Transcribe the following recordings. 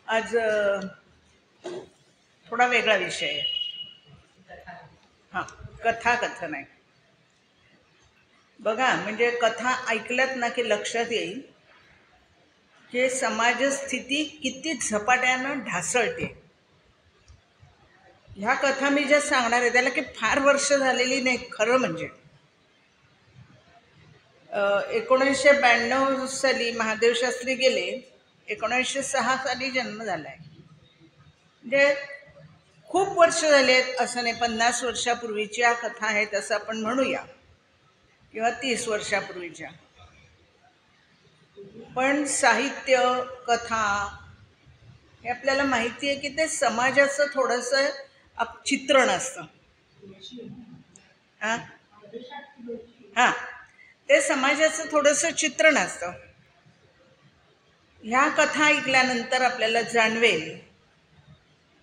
आज थोडा वेगळा विषय आहे. हां, कथाकथन आहे. बघा, म्हणजे कथा ऐकल्यात ना की लक्षात येईल की समाजस्थिती किती झपाट्यानं ढासळते. ह्या कथा मी ज्या सांगणार आहे त्याला की फार वर्ष झालेली नाही. खरं म्हणजे 1992 साली महादेव शास्त्री गेले. 1906 साली जन्म झाला आहे. म्हणजे खूप वर्ष झाले आहेत असं नाही. 50 वर्षापूर्वीच्या कथा आहेत असं आपण म्हणूया, किंवा 30 वर्षापूर्वीच्या. पण साहित्य, कथा हे आपल्याला माहिती आहे की ते समाजाचं थोडंसं चित्रण असतं. हां हां, ते समाजाचं थोडंसं चित्रण असतं. ह्या कथा ऐकल्यानंतर आपल्याला जाणवेल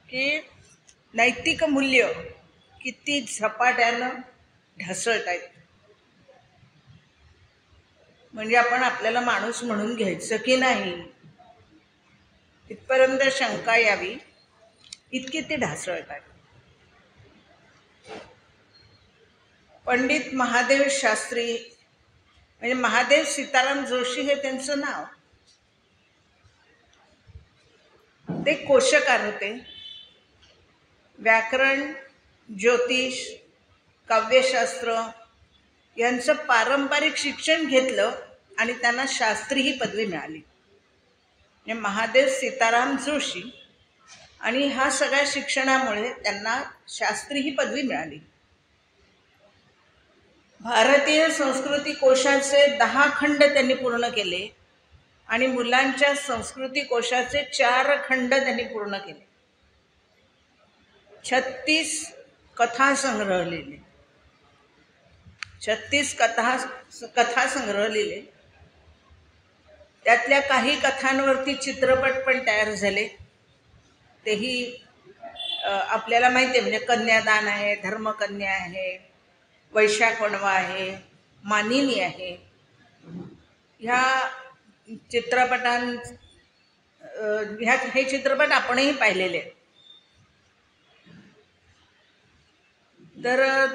की नैतिक मूल्य किती झपाट्यानं ढासळत आहेत. म्हणजे आपण आपल्याला माणूस म्हणून घ्यायचं की नाही इथपर्यंत शंका यावी इतकी ती ढासळत आहे. पंडित महादेव शास्त्री म्हणजे महादेव सीताराम जोशी हे त्यांचं नाव. ते कोशकार होते. व्याकरण, ज्योतिष, काव्यशास्त्र यांचं पारंपरिक शिक्षण घेतलं आणि त्यांना शास्त्री ही पदवी मिळाली. म्हणजे महादेव सीताराम जोशी, आणि ह्या सगळ्या शिक्षणामुळे त्यांना शास्त्री ही पदवी मिळाली. भारतीय संस्कृती कोशाचे 10 खंड त्यांनी पूर्ण केले आणि मुलांच्या संस्कृती कोशाचे 4 खंड त्यांनी पूर्ण केले. 36 कथा संग्रह लिहिले. 36 कथा संग्रह लिहिले. त्यातल्या काही कथांवरती चित्रपट पण तयार झाले. तेही आपल्याला माहिती आहे. म्हणजे कन्यादान आहे, धर्मकन्या आहे, वैशाख वणवा आहे, मानिनी आहे. ह्या हे चित्रपट आपणही पाहिलेले आहेत. तर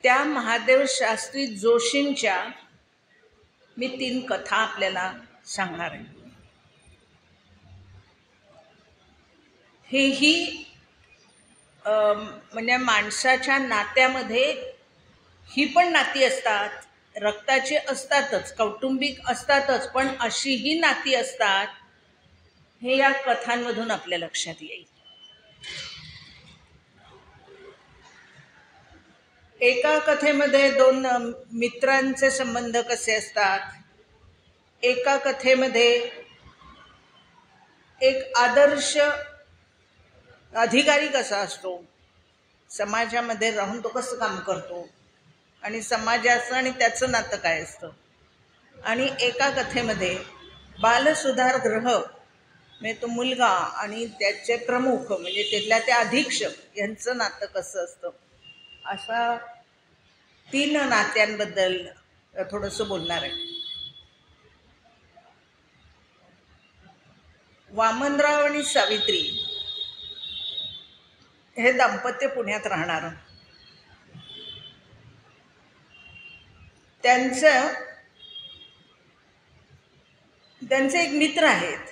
त्या महादेव शास्त्री जोशींच्या मी 3 कथा आपल्याला सांगणार आहे. हेही म्हणजे माणसाच्या नात्यामध्ये ही पण नाती असतात, रक्ताची असतातच, कौटुंबिक असतातच, पण अशीही नाती असतात हे या कथांमधून आपल्या लक्षात येईल. एका कथेमध्ये 2 मित्रांचे संबंध कसे असतात. एका कथेमध्ये एक आदर्श अधिकारी कसा असतो, समाजामध्ये राहून तो कसं काम करतो, आणि समाजाचं आणि त्याचं नातं काय असतं. आणि एका कथेमध्ये बालसुधारगृह म्हणजे तो मुलगा आणि त्याचे प्रमुख म्हणजे तिथल्या त्या अधीक्षक यांचं नातं कसं असतं. अशा 3 नात्यांबद्दल थोडंसं बोलणार आहे. वामनराव आणि सावित्री हे दाम्पत्य पुण्यात राहणार. त्यांचे एक मित्र आहेत,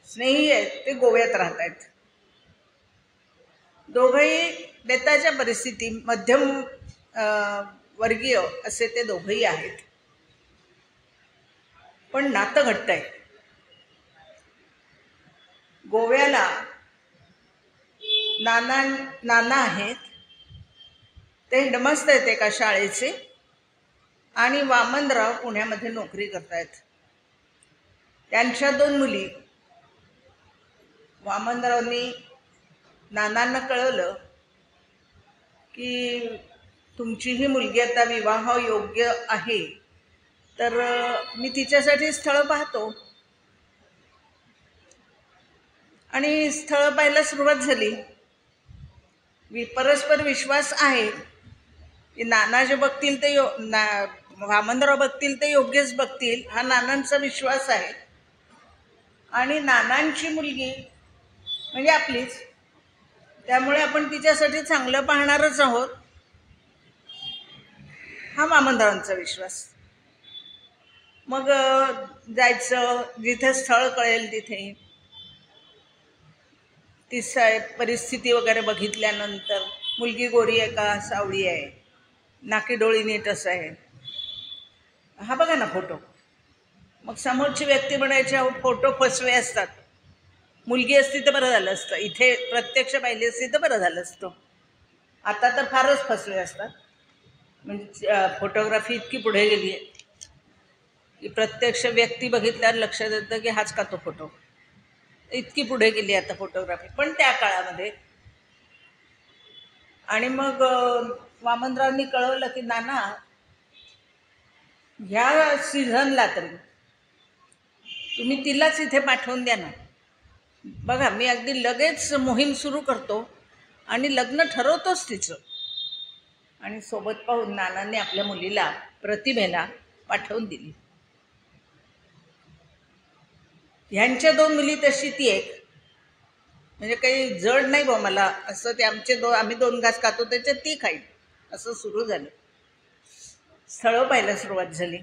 स्नेही आहेत, ते गोव्यात राहत आहेत. दोघंही बेताच्या परिस्थिती, मध्यम वर्गीय असे ते दोघंही आहेत. पण नातं घट्ट आहे. गोव्याला नाना आहेत, ते हेडमास्तर आहेत एका शाळेचे, आणि वामनराव पुण्यामध्ये नोकरी करतायत. त्यांच्या 2 मुली. वामनरावनी नानांना कळवलं की तुमची ही मुलगी आता विवाह योग्य आहे, तर मी तिच्यासाठी स्थळं पाहतो. आणि स्थळं पाहायला सुरुवात झाली. परस्पर विश्वास आहे की नाना जे बघतील ते वामनराव बघतील ते योग्यच बघतील, हा नानांचा विश्वास आहे. आणि नानांची मुलगी म्हणजे आपलीच, त्यामुळे आपण तिच्यासाठी चांगलं पाहणारच आहोत, हा वामनरावांचा विश्वास. मग जायचं, जिथे स्थळ कळेल तिथे. ती परिस्थिती वगैरे बघितल्यानंतर मुलगी गोरी आहे का सावळी आहे, नाकी डोळी नीट असं आहे, हा बघा ना फोटो. मग समोरची व्यक्ती म्हणायची अहो फोटो फसवे असतात, मुलगी असती तर बरं झालं असतं, इथे प्रत्यक्ष पाहिली असती तर बरं झालं असतं. आता तर फारच फसवे असतात. म्हणजे फोटोग्राफी इतकी पुढे गेली आहे की प्रत्यक्ष व्यक्ती बघितल्यावर लक्षात येतं की हाच का तो फोटो. इतकी पुढे गेली आता फोटोग्राफी. पण त्या काळामध्ये आणि मग वामनरावांनी कळवलं की नाना ह्या सीझनला तरी तुम्ही तिलाच इथे पाठवून द्या ना. बघा मी अगदी लगेच मोहीम सुरू करतो आणि लग्न ठरवतोच तिचं. आणि सोबत पाहून नानांनी आपल्या मुलीला प्रतिभेला पाठवून दिली. ह्यांच्या 2 मुली तशी ती एक, म्हणजे काही जड नाही बा मला असं, ते आम्ही 2 घास खातो त्याच्यात ती खाईल असं सुरू झालं. स्थळं पाहायला सुरुवात झाली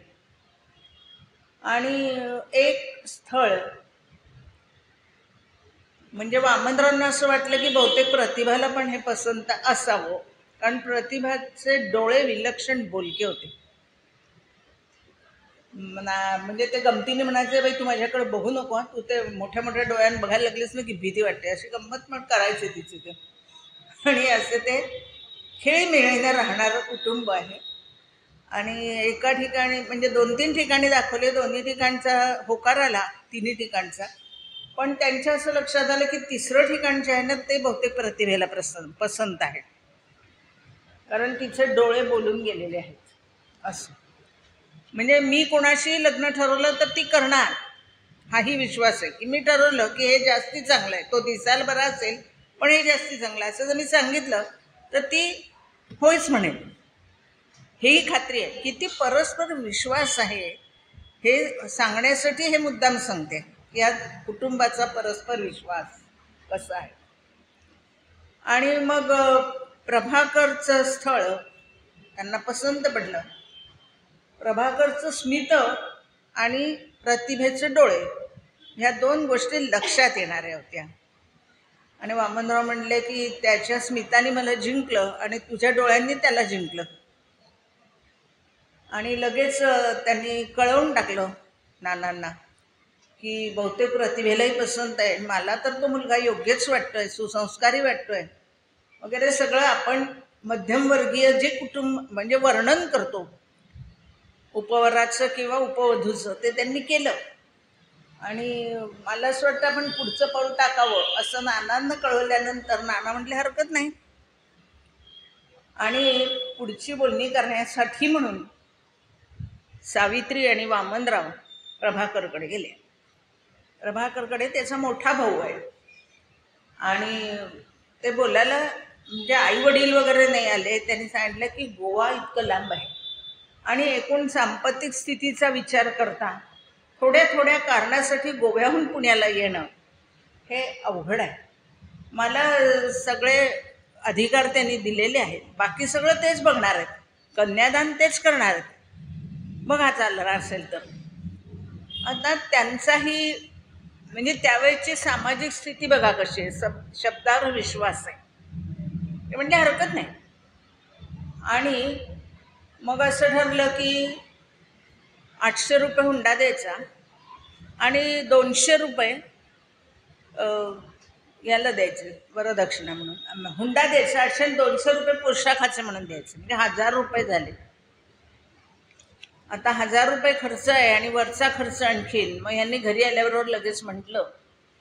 आणि एक स्थळ म्हणजे वामनरावांना असं वाटलं की बहुतेक प्रतिभाला पण हे पसंत असावं, कारण प्रतिभाचे डोळे विलक्षण बोलके होते. म्हणजे ते गमतीने म्हणायचे बाई तू माझ्याकडे बघू नको, तू ते मोठ्या मोठ्या डोळ्यानं बघायला लागलीस ना की भीती वाटते, अशी गंमत पण करायचे तिचे ते. आणि असे ते खेळीमेळीने राहणारं कुटुंब आहे. आणि एका ठिकाणी म्हणजे 2-3 ठिकाणी दाखवले, दोन्ही ठिकाणचा होकार आला, तिन्ही ठिकाणचा. पण त्यांच्या असं लक्षात आलं की 3रं ठिकाण जे आहे ना ते बहुतेक प्रतिभेला पसंत आहे, कारण तिचे डोळे बोलून गेलेले आहेत असं. म्हणजे मी कोणाशी लग्न ठरवलं तर ती करणार, हाही विश्वास आहे की मी ठरवलं की हे जास्ती चांगलं आहे, तो दिसायला बरा असेल पण हे जास्ती चांगलं आहे असं जर मी सांगितलं तर ती होयच म्हणेल, हेही खात्री आहे. किती परस्पर विश्वास आहे हे सांगण्यासाठी हे मुद्दाम सांगते, या कुटुंबाचा परस्पर विश्वास कसा आहे. आणि मग प्रभाकरचं स्थळ त्यांना पसंत पडलं. प्रभाकरचं स्मित आणि प्रतिभेचे डोळे ह्या 2 गोष्टी लक्षात येणाऱ्या होत्या. आणि वामनराव म्हणले की त्याच्या स्मिताने मला जिंकलं आणि तुझ्या डोळ्यांनी त्याला जिंकलं. आणि लगेच त्यांनी कळवून टाकलं नानांना की बहुतेक प्रतिभेलाही पसंत आहे, मला तर तो मुलगा योग्यच वाटतोय, सुसंस्कारी वाटतोय वगैरे सगळं आपण मध्यमवर्गीय जे कुटुंब म्हणजे वर्णन करतो उपवराचं किंवा उपवधूचं ते त्यांनी केलं. आणि मला असं वाटतं आपण पुढचं पाऊल टाकावं असं नानांना कळवल्यानंतर नाना म्हटले हरकत नाही. आणि पुढची बोलणी करण्यासाठी म्हणून सावित्री आणि वामनराव प्रभाकरकडे गेले. प्रभाकरकडे त्याचा मोठा भाऊ आहे आणि ते बोलायला म्हणजे आई वडील वगैरे नाही आले. त्यांनी सांगितलं की गोवा इतकं लांब आहे आणि एकूण सांपत्तिक स्थितीचा विचार करता थोड्या थोड्या कारणासाठी गोव्याहून पुण्याला येणं हे अवघड आहे. मला सगळे अधिकार त्यांनी दिलेले आहेत, बाकी सगळं तेच बघणार आहेत, कन्यादान तेच करणार आहेत, बघा चालणार असेल तर. आता त्यांचाही म्हणजे त्यावेळेची सामाजिक स्थिती बघा कशी आहे, शब्दावर विश्वास आहे, ते म्हणजे हरकत नाही. आणि मग असं ठरलं की 800 रुपये हुंडा द्यायचा आणि 200 रुपये याला द्यायचे वरदक्षिणा म्हणून. हुंडा द्यायचा 800 आणि 200 रुपये पोशाखाचे म्हणून द्यायचे, म्हणजे 1000 रुपये झाले. आता 1000 रुपये खर्च आहे आणि वरचा खर्च आणखीन. मग यांनी घरी आल्याबरोबर लगेच म्हटलं,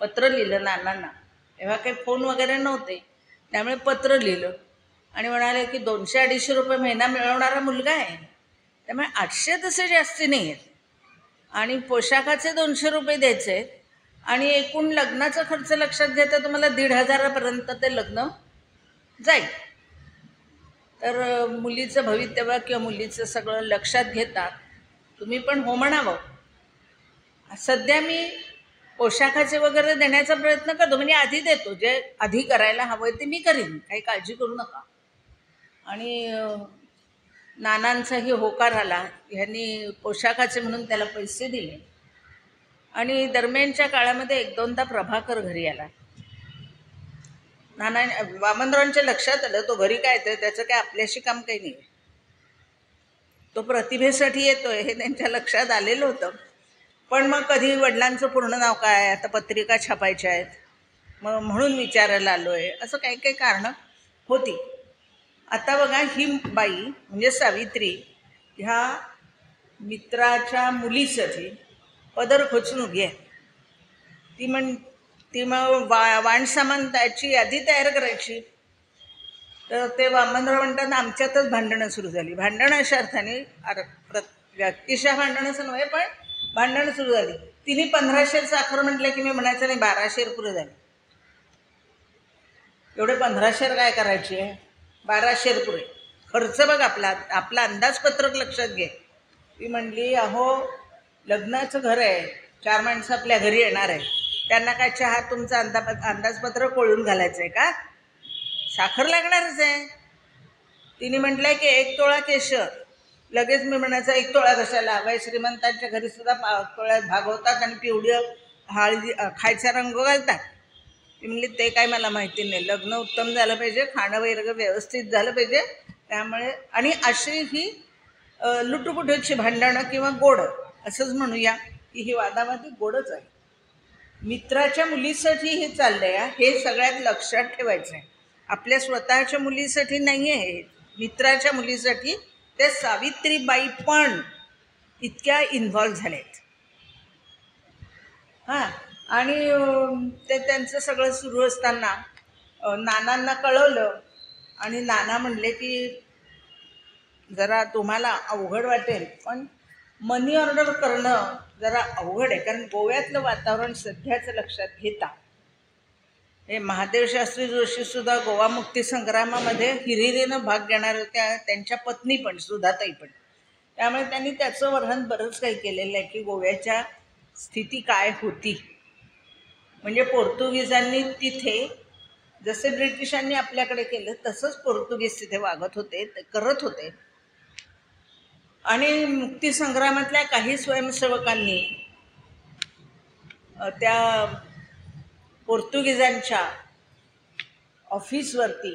पत्र लिहिलं नानांना, तेव्हा काही फोन वगैरे नव्हते, त्यामुळे पत्र लिहिलं आणि म्हणाले की 200-250 रुपये महिना मिळवणारा मुलगा आहे, त्यामुळे 800 तसे जास्ती नाही आहेत आणि पोशाखाचे 200 रुपये द्यायचे आहेत आणि एकूण लग्नाचा खर्च लक्षात घेता तुम्हाला 1500पर्यंत ते लग्न जाईल. तर मुलीचं भवितव्य किंवा मुलीचं सगळं लक्षात घेता तुम्ही पण हो म्हणावं. सध्या मी पोशाखाचे वगैरे देण्याचा प्रयत्न करतो, म्हणजे आधी देतो, जे आधी करायला हवं ते मी करीन, काही काळजी करू नका. आणि नानांचाही होकार आला, ह्यांनी पोशाखाचे म्हणून त्याला पैसे दिले. आणि दरम्यानच्या काळामध्ये 1-2दा प्रभाकर घरी आला. नाना वामनरावांच्या लक्षात आलं तो घरी काय येतोय, त्याचं काय आपल्याशी काम काही नाही, तो प्रतिभेसाठी येतोय हे त्यांच्या लक्षात आलेलं होतं. पण मग कधी वडिलांचं पूर्ण नाव काय, आता पत्रिका छापायच्या आहेत, मग म्हणून विचारायला आलो आहे, असं काही काही कारणं होती. आता बघा, ही बाई म्हणजे सावित्री ह्या मित्राच्या मुलीसाठी पदर खोचून उभी आहे. ती मग वाण सामान त्याची यादी तयार करायची. तर ते वामनराव म्हणतात आमच्यातच भांडणं सुरू झाली. भांडणं अशा अर्थाने व्यक्तिशः भांडणच नव्हे, पण भांडणं सुरू झाली. तिने 1500 साखर म्हटलं की मी म्हणायचं नाही 1200 पुरे झाले. एवढे 1500 काय करायचे, 1200 पुरे. खर्च बघ आपला अंदाजपत्रक लक्षात घे. ती म्हणली अहो लग्नाचं घर आहे, 4 माणसं आपल्या घरी येणार आहे, त्यांना काय चहा तुमचं अंदाजपत्रक कोळून घालायचं आहे का, साखर लागणारच आहे. तिने म्हटलंय की 1 तोळा केशर. लगेच मी म्हणायचं 1 तोळा कशाला हवाय, श्रीमंतांच्या घरी सुद्धा 5 तोळ्यात भागवतात आणि पिवळी हळदी खायचा रंग घालतात. ती म्हणली ते काय मला माहिती नाही, लग्न उत्तम झालं पाहिजे, खाणं वगैरे व्यवस्थित झालं पाहिजे, त्यामुळे. आणि अशी ही लुटुपुटूची भांडणं किंवा गोड असंच म्हणूया की ही वादावादी गोडच आहे. मित्राच्या मुलीसाठी हे चाललंय, हे सगळ्यात लक्षात ठेवायचं आहे. आपल्या स्वतःच्या मुलीसाठी नाही आहे हे, मित्राच्या मुलीसाठी. ते सावित्रीबाई पण इतक्या इन्व्हॉल्व झालेत. हां, आणि ते त्यांचं सगळं सुरू असताना नानांना कळवलं आणि नाना म्हणले की जरा तुम्हाला अवघड वाटेल, पण मनी ऑर्डर करणं जरा अवघड आहे, कारण गोव्यातलं वातावरण सध्याचं लक्षात घेता हे महादेव शास्त्री जोशीसुद्धा गोवा मुक्ती संग्रामामध्ये हिरिरीनं भाग घेणार होत्या, त्यांच्या पत्नी पण, सुधाताई पण. त्यामुळे त्यांनी त्याचं वर्णन बरंच काही केलेलं आहे की गोव्याच्या स्थिती काय होती. म्हणजे पोर्तुगीजांनी तिथे जसे ब्रिटिशांनी आपल्याकडे केलं तसंच पोर्तुगीज तिथे वागत होते, करत होते. आणि मुक्तीसंग्रामातल्या काही स्वयंसेवकांनी त्या पोर्तुगीजांच्या ऑफिसवरती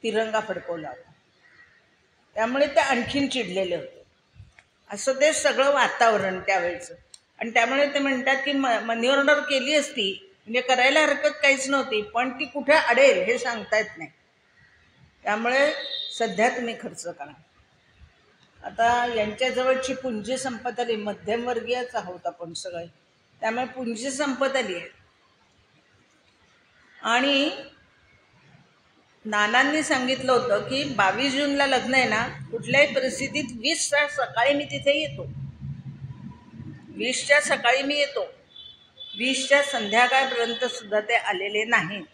तिरंगा फडकवला होता, त्यामुळे ते आणखीन चिडलेले होते. असं ते सगळं वातावरण त्यावेळेचं. आणि त्यामुळे ते म्हणतात की मनी ऑर्डर केली असती म्हणजे करायला हरकत काहीच नव्हती, पण ती कुठे अडेल हे सांगता येत नाही. त्यामुळे सध्या तुम्ही खर्च करा. आता यांच्याजवळची पुंजी संपत आली, मध्यमवर्गीयच आहोत आपण सगळे, त्यामुळे पुंजी संपत आली आहे. आणि नानांनी सांगितलं होतं की 22 जूनला लग्न आहे ना, कुठल्याही परिस्थितीत 20च्या सकाळी मी तिथे येतो, 20च्या सकाळी मी येतो. 20च्या संध्याकाळपर्यंत सुद्धा ते आलेले नाहीत.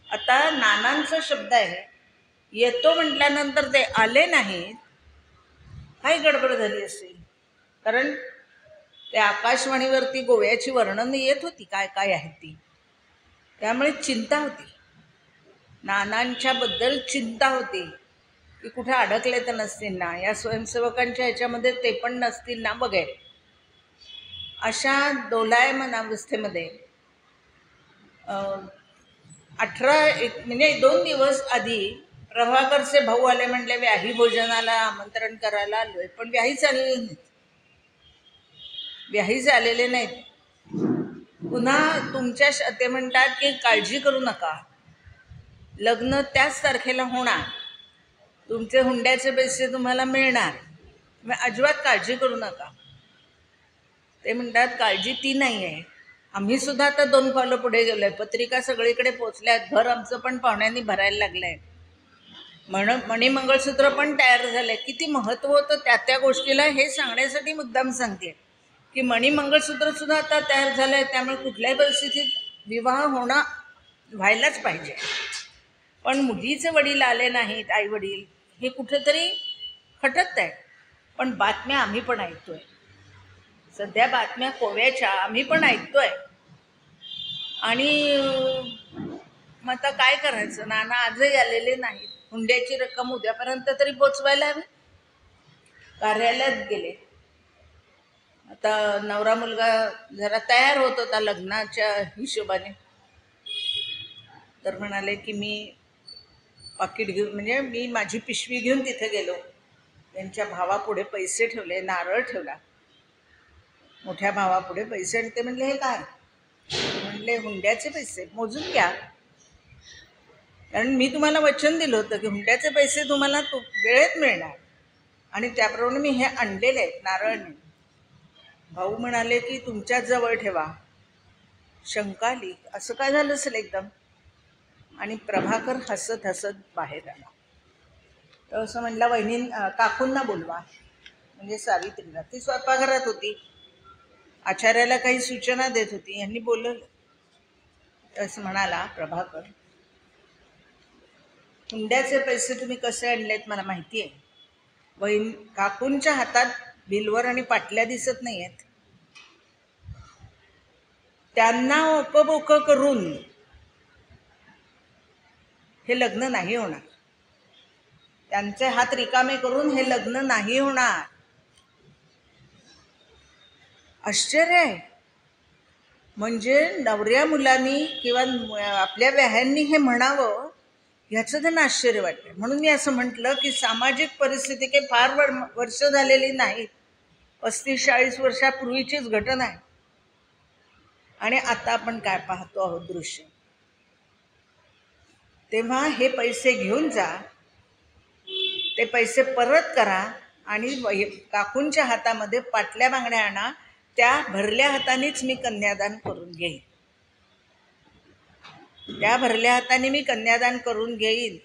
आता नानांचा शब्द आहे, येतो म्हटल्यानंतर ते आले नाहीत, काही गडबड झाली असेल. कारण ते आकाशवाणीवरती गोव्याची वर्णनं येत होती काय काय आहेत ती, त्यामुळे चिंता होती, नानांच्याबद्दल चिंता होती की कुठे अडकले तर नसतील ना, या स्वयंसेवकांच्या ह्याच्यामध्ये ते पण नसतील ना वगैरे. अशा दोलायमान अवस्थेमध्ये 2 दिवस आधी प्रभाकरचे भाऊ आले, म्हणले व्याही भोजनाला आमंत्रण करायला आलोय, पण व्याहीच आलेले नाहीत. व्याहीच आलेले नाहीत. पुन्हा ते म्हणतात की काळजी करू नका, लग्न त्याच तारखेला होणार, तुमचे हुंड्याचे पैसे तुम्हाला मिळणार, अजिबात काळजी करू नका. ते म्हणतात काळजी ती नाही आहे, आम्ही सुद्धा आता 2 पावलं पुढे गेलो आहे, पत्रिका सगळीकडे पोचल्या आहेत, घर आमचं पण पाहुण्यांनी भरायला लागलं आहे, मणिमंगळसूत्र पण तयार झालं आहे. किती महत्त्व होतं त्या गोष्टीला हे सांगण्यासाठी मुद्दाम सांगते की मणिमंगळसूत्रसुद्धा आता तयार झालं आहे, त्यामुळे कुठल्याही परिस्थितीत विवाह व्हायलाच पाहिजे. पण मुलीचे वडील आले नाहीत, आई वडील, हे कुठेतरी खटत आहे. पण बातम्या आम्ही पण ऐकतोय, सध्या बातम्या कोव्याच्या आम्ही पण ऐकतोय. आणि मग आता काय करायचं, नाना आजही आलेले नाहीत. हुंड्याची रक्कम उद्यापर्यंत तरी पोचवायला हवी. कार्यालयात गेले. आता नवरा मुलगा जरा तयार होत होता लग्नाच्या हिशोबाने, तर म्हणाले की मी पाकिट घेऊन, म्हणजे मी माझी पिशवी घेऊन तिथे गेलो. त्यांच्या भावापुढे पैसे ठेवले, नारळ ठेवला. मोठ्या भावापुढे पैसे, आणि ते म्हणले हे काय? म्हणले हुंड्याचे पैसे, मोजून घ्या. कारण मी तुम्हाला वचन दिलं होतं की हुंड्याचे पैसे तुम्हाला वेळेत मिळणार, आणि त्याप्रमाणे मी हे आणलेले आहेत नारळने. भाऊ म्हणाले की तुमच्याच जवळ ठेवा. शंका आली, असं काय झालं असेल एकदम. आणि प्रभाकर हसत हसत बाहेर आला. तर असं म्हणला, काकूंना बोलवा, म्हणजे सावित्रीला. ती स्वयंपाकघरात होती, आचार्याला काही सूचना देत होती. यांनी बोलवलं. असं म्हणाला प्रभाकर, हुंड्याचे पैसे तुम्ही कसे आणलेत मला माहिती आहे. काकूंच्या हातात बिलवर आणि पाटल्या दिसत नाही आहेत. त्यांना ओकबोक करून हे लग्न नाही होणार. त्यांचे हात रिकामे करून हे लग्न नाही होणार. आश्चर्य आहे. म्हणजे नवऱ्या मुलांनी किंवा आपल्या व्याह्यांनी हे म्हणावं ह्याचं त्यांना आश्चर्य वाटतं. म्हणून मी असं म्हटलं की सामाजिक परिस्थिती काही फार वर्ष झालेली नाही, 35-40 वर्षापूर्वीचीच घटना आहे. आणि आता आपण काय पाहतो आहोत दृश्य. तेव्हा हे पैसे घेऊन जा, ते पैसे परत करा, आणि काकूंच्या हातामध्ये पाटल्या बांगड्या आणा. त्या भरल्या हातानेच मी कन्यादान करून घेईन. त्या भरल्या हाताने मी कन्यादान करून घेईन.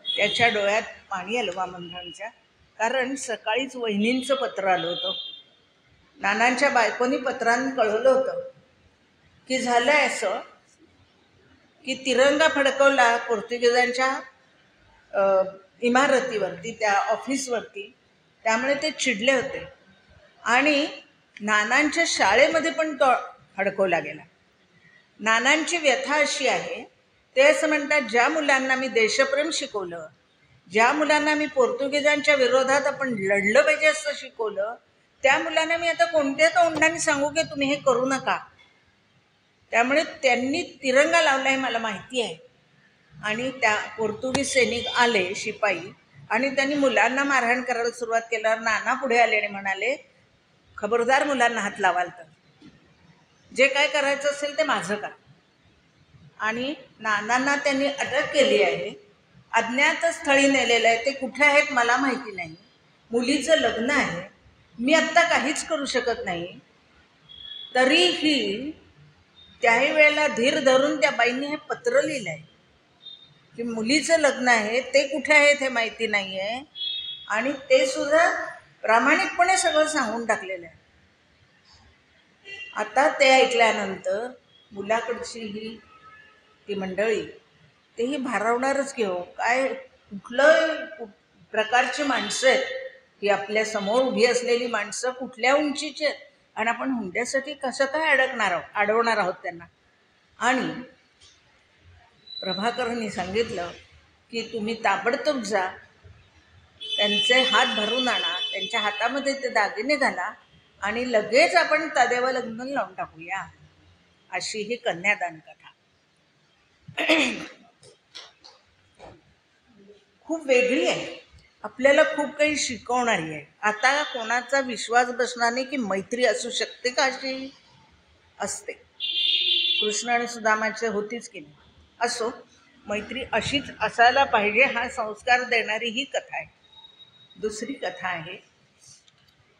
त्याच्या डोळ्यात पाणी आलं वामनरावांच्या. कारण सकाळीच वहिनींचं पत्र आलं होतं. नानांच्या बायकोनी पत्रानं कळवलं होतं की झालंय असं की तिरंगा फडकवला पोर्तुगीजांच्या इमारतीवरती, त्या ऑफिसवरती. त्यामुळे ते चिडले होते, आणि नानांच्या शाळेमध्ये पण तो फडकवला गेला. नानांची व्यथा अशी आहे, ते असं म्हणतात, ज्या मुलांना मी देशप्रेम शिकवलं, ज्या मुलांना मी पोर्तुगीजांच्या विरोधात आपण लढलं पाहिजे असं शिकवलं, त्या मुलांना मी आता कोणत्या तोंडाने सांगू की तुम्ही हे करू नका. त्यामुळे त्यांनी तिरंगा लावला हे मला माहिती आहे. आणि त्या पोर्तुगीज सैनिक आले, शिपाई, आणि त्यांनी मुलांना मारहाण करायला सुरुवात केल्यावर नाना पुढे आले आणि म्हणाले, खबरदार मुलांना हात लावाल तर जे काय करायचं असेल ते माझं करा. आणि नानांना त्यांनी अटक केली आहे, अज्ञात स्थळी नेलेलं आहे. ते कुठे आहेत मला माहिती नाही. मुलीचं लग्न आहे, मी आत्ता काहीच करू शकत नाही. तरीही त्याही वेळेला धीर धरून त्या बाईंनी हे पत्र लिहिलं आहे की मुलीचं लग्न आहे, ते कुठे आहेत हे माहिती नाही आहे, आणि ते सुद्धा प्रामाणिकपणे सगळं सांगून टाकलेलं आहे. आता ते ऐकल्यानंतर मुलाकडची ही ती मंडळी तेही भारावणारच की हो. काय कुठलं प्रकारची माणसं आहेत ही, आपल्या समोर उभी असलेली माणसं कुठल्या उंचीची आहेत, आणि आपण हुंड्यासाठी कसं काय अडवणार आहोत त्यांना. आणि प्रभाकरांनी सांगितलं की तुम्ही ताबडतोब जा, त्यांचे हात भरून आणा, त्यांच्या हातामध्ये ते दागिने घाला, आणि लगेच आपण तदेव लग्न लावून टाकूया. अशी ही कन्यादान कथा खूप वेगळी आहे, आपल्याला खूप काही शिकवणारी आहे. आता कोणाचा विश्वास बसणार नाही की मैत्री असू शकते का, अशी असते. कृष्ण आणि सुदामाचे होतीच की नाही. असो, मैत्री अशीच असायला पाहिजे हा संस्कार देणारी ही कथा आहे. दुसरी कथा आहे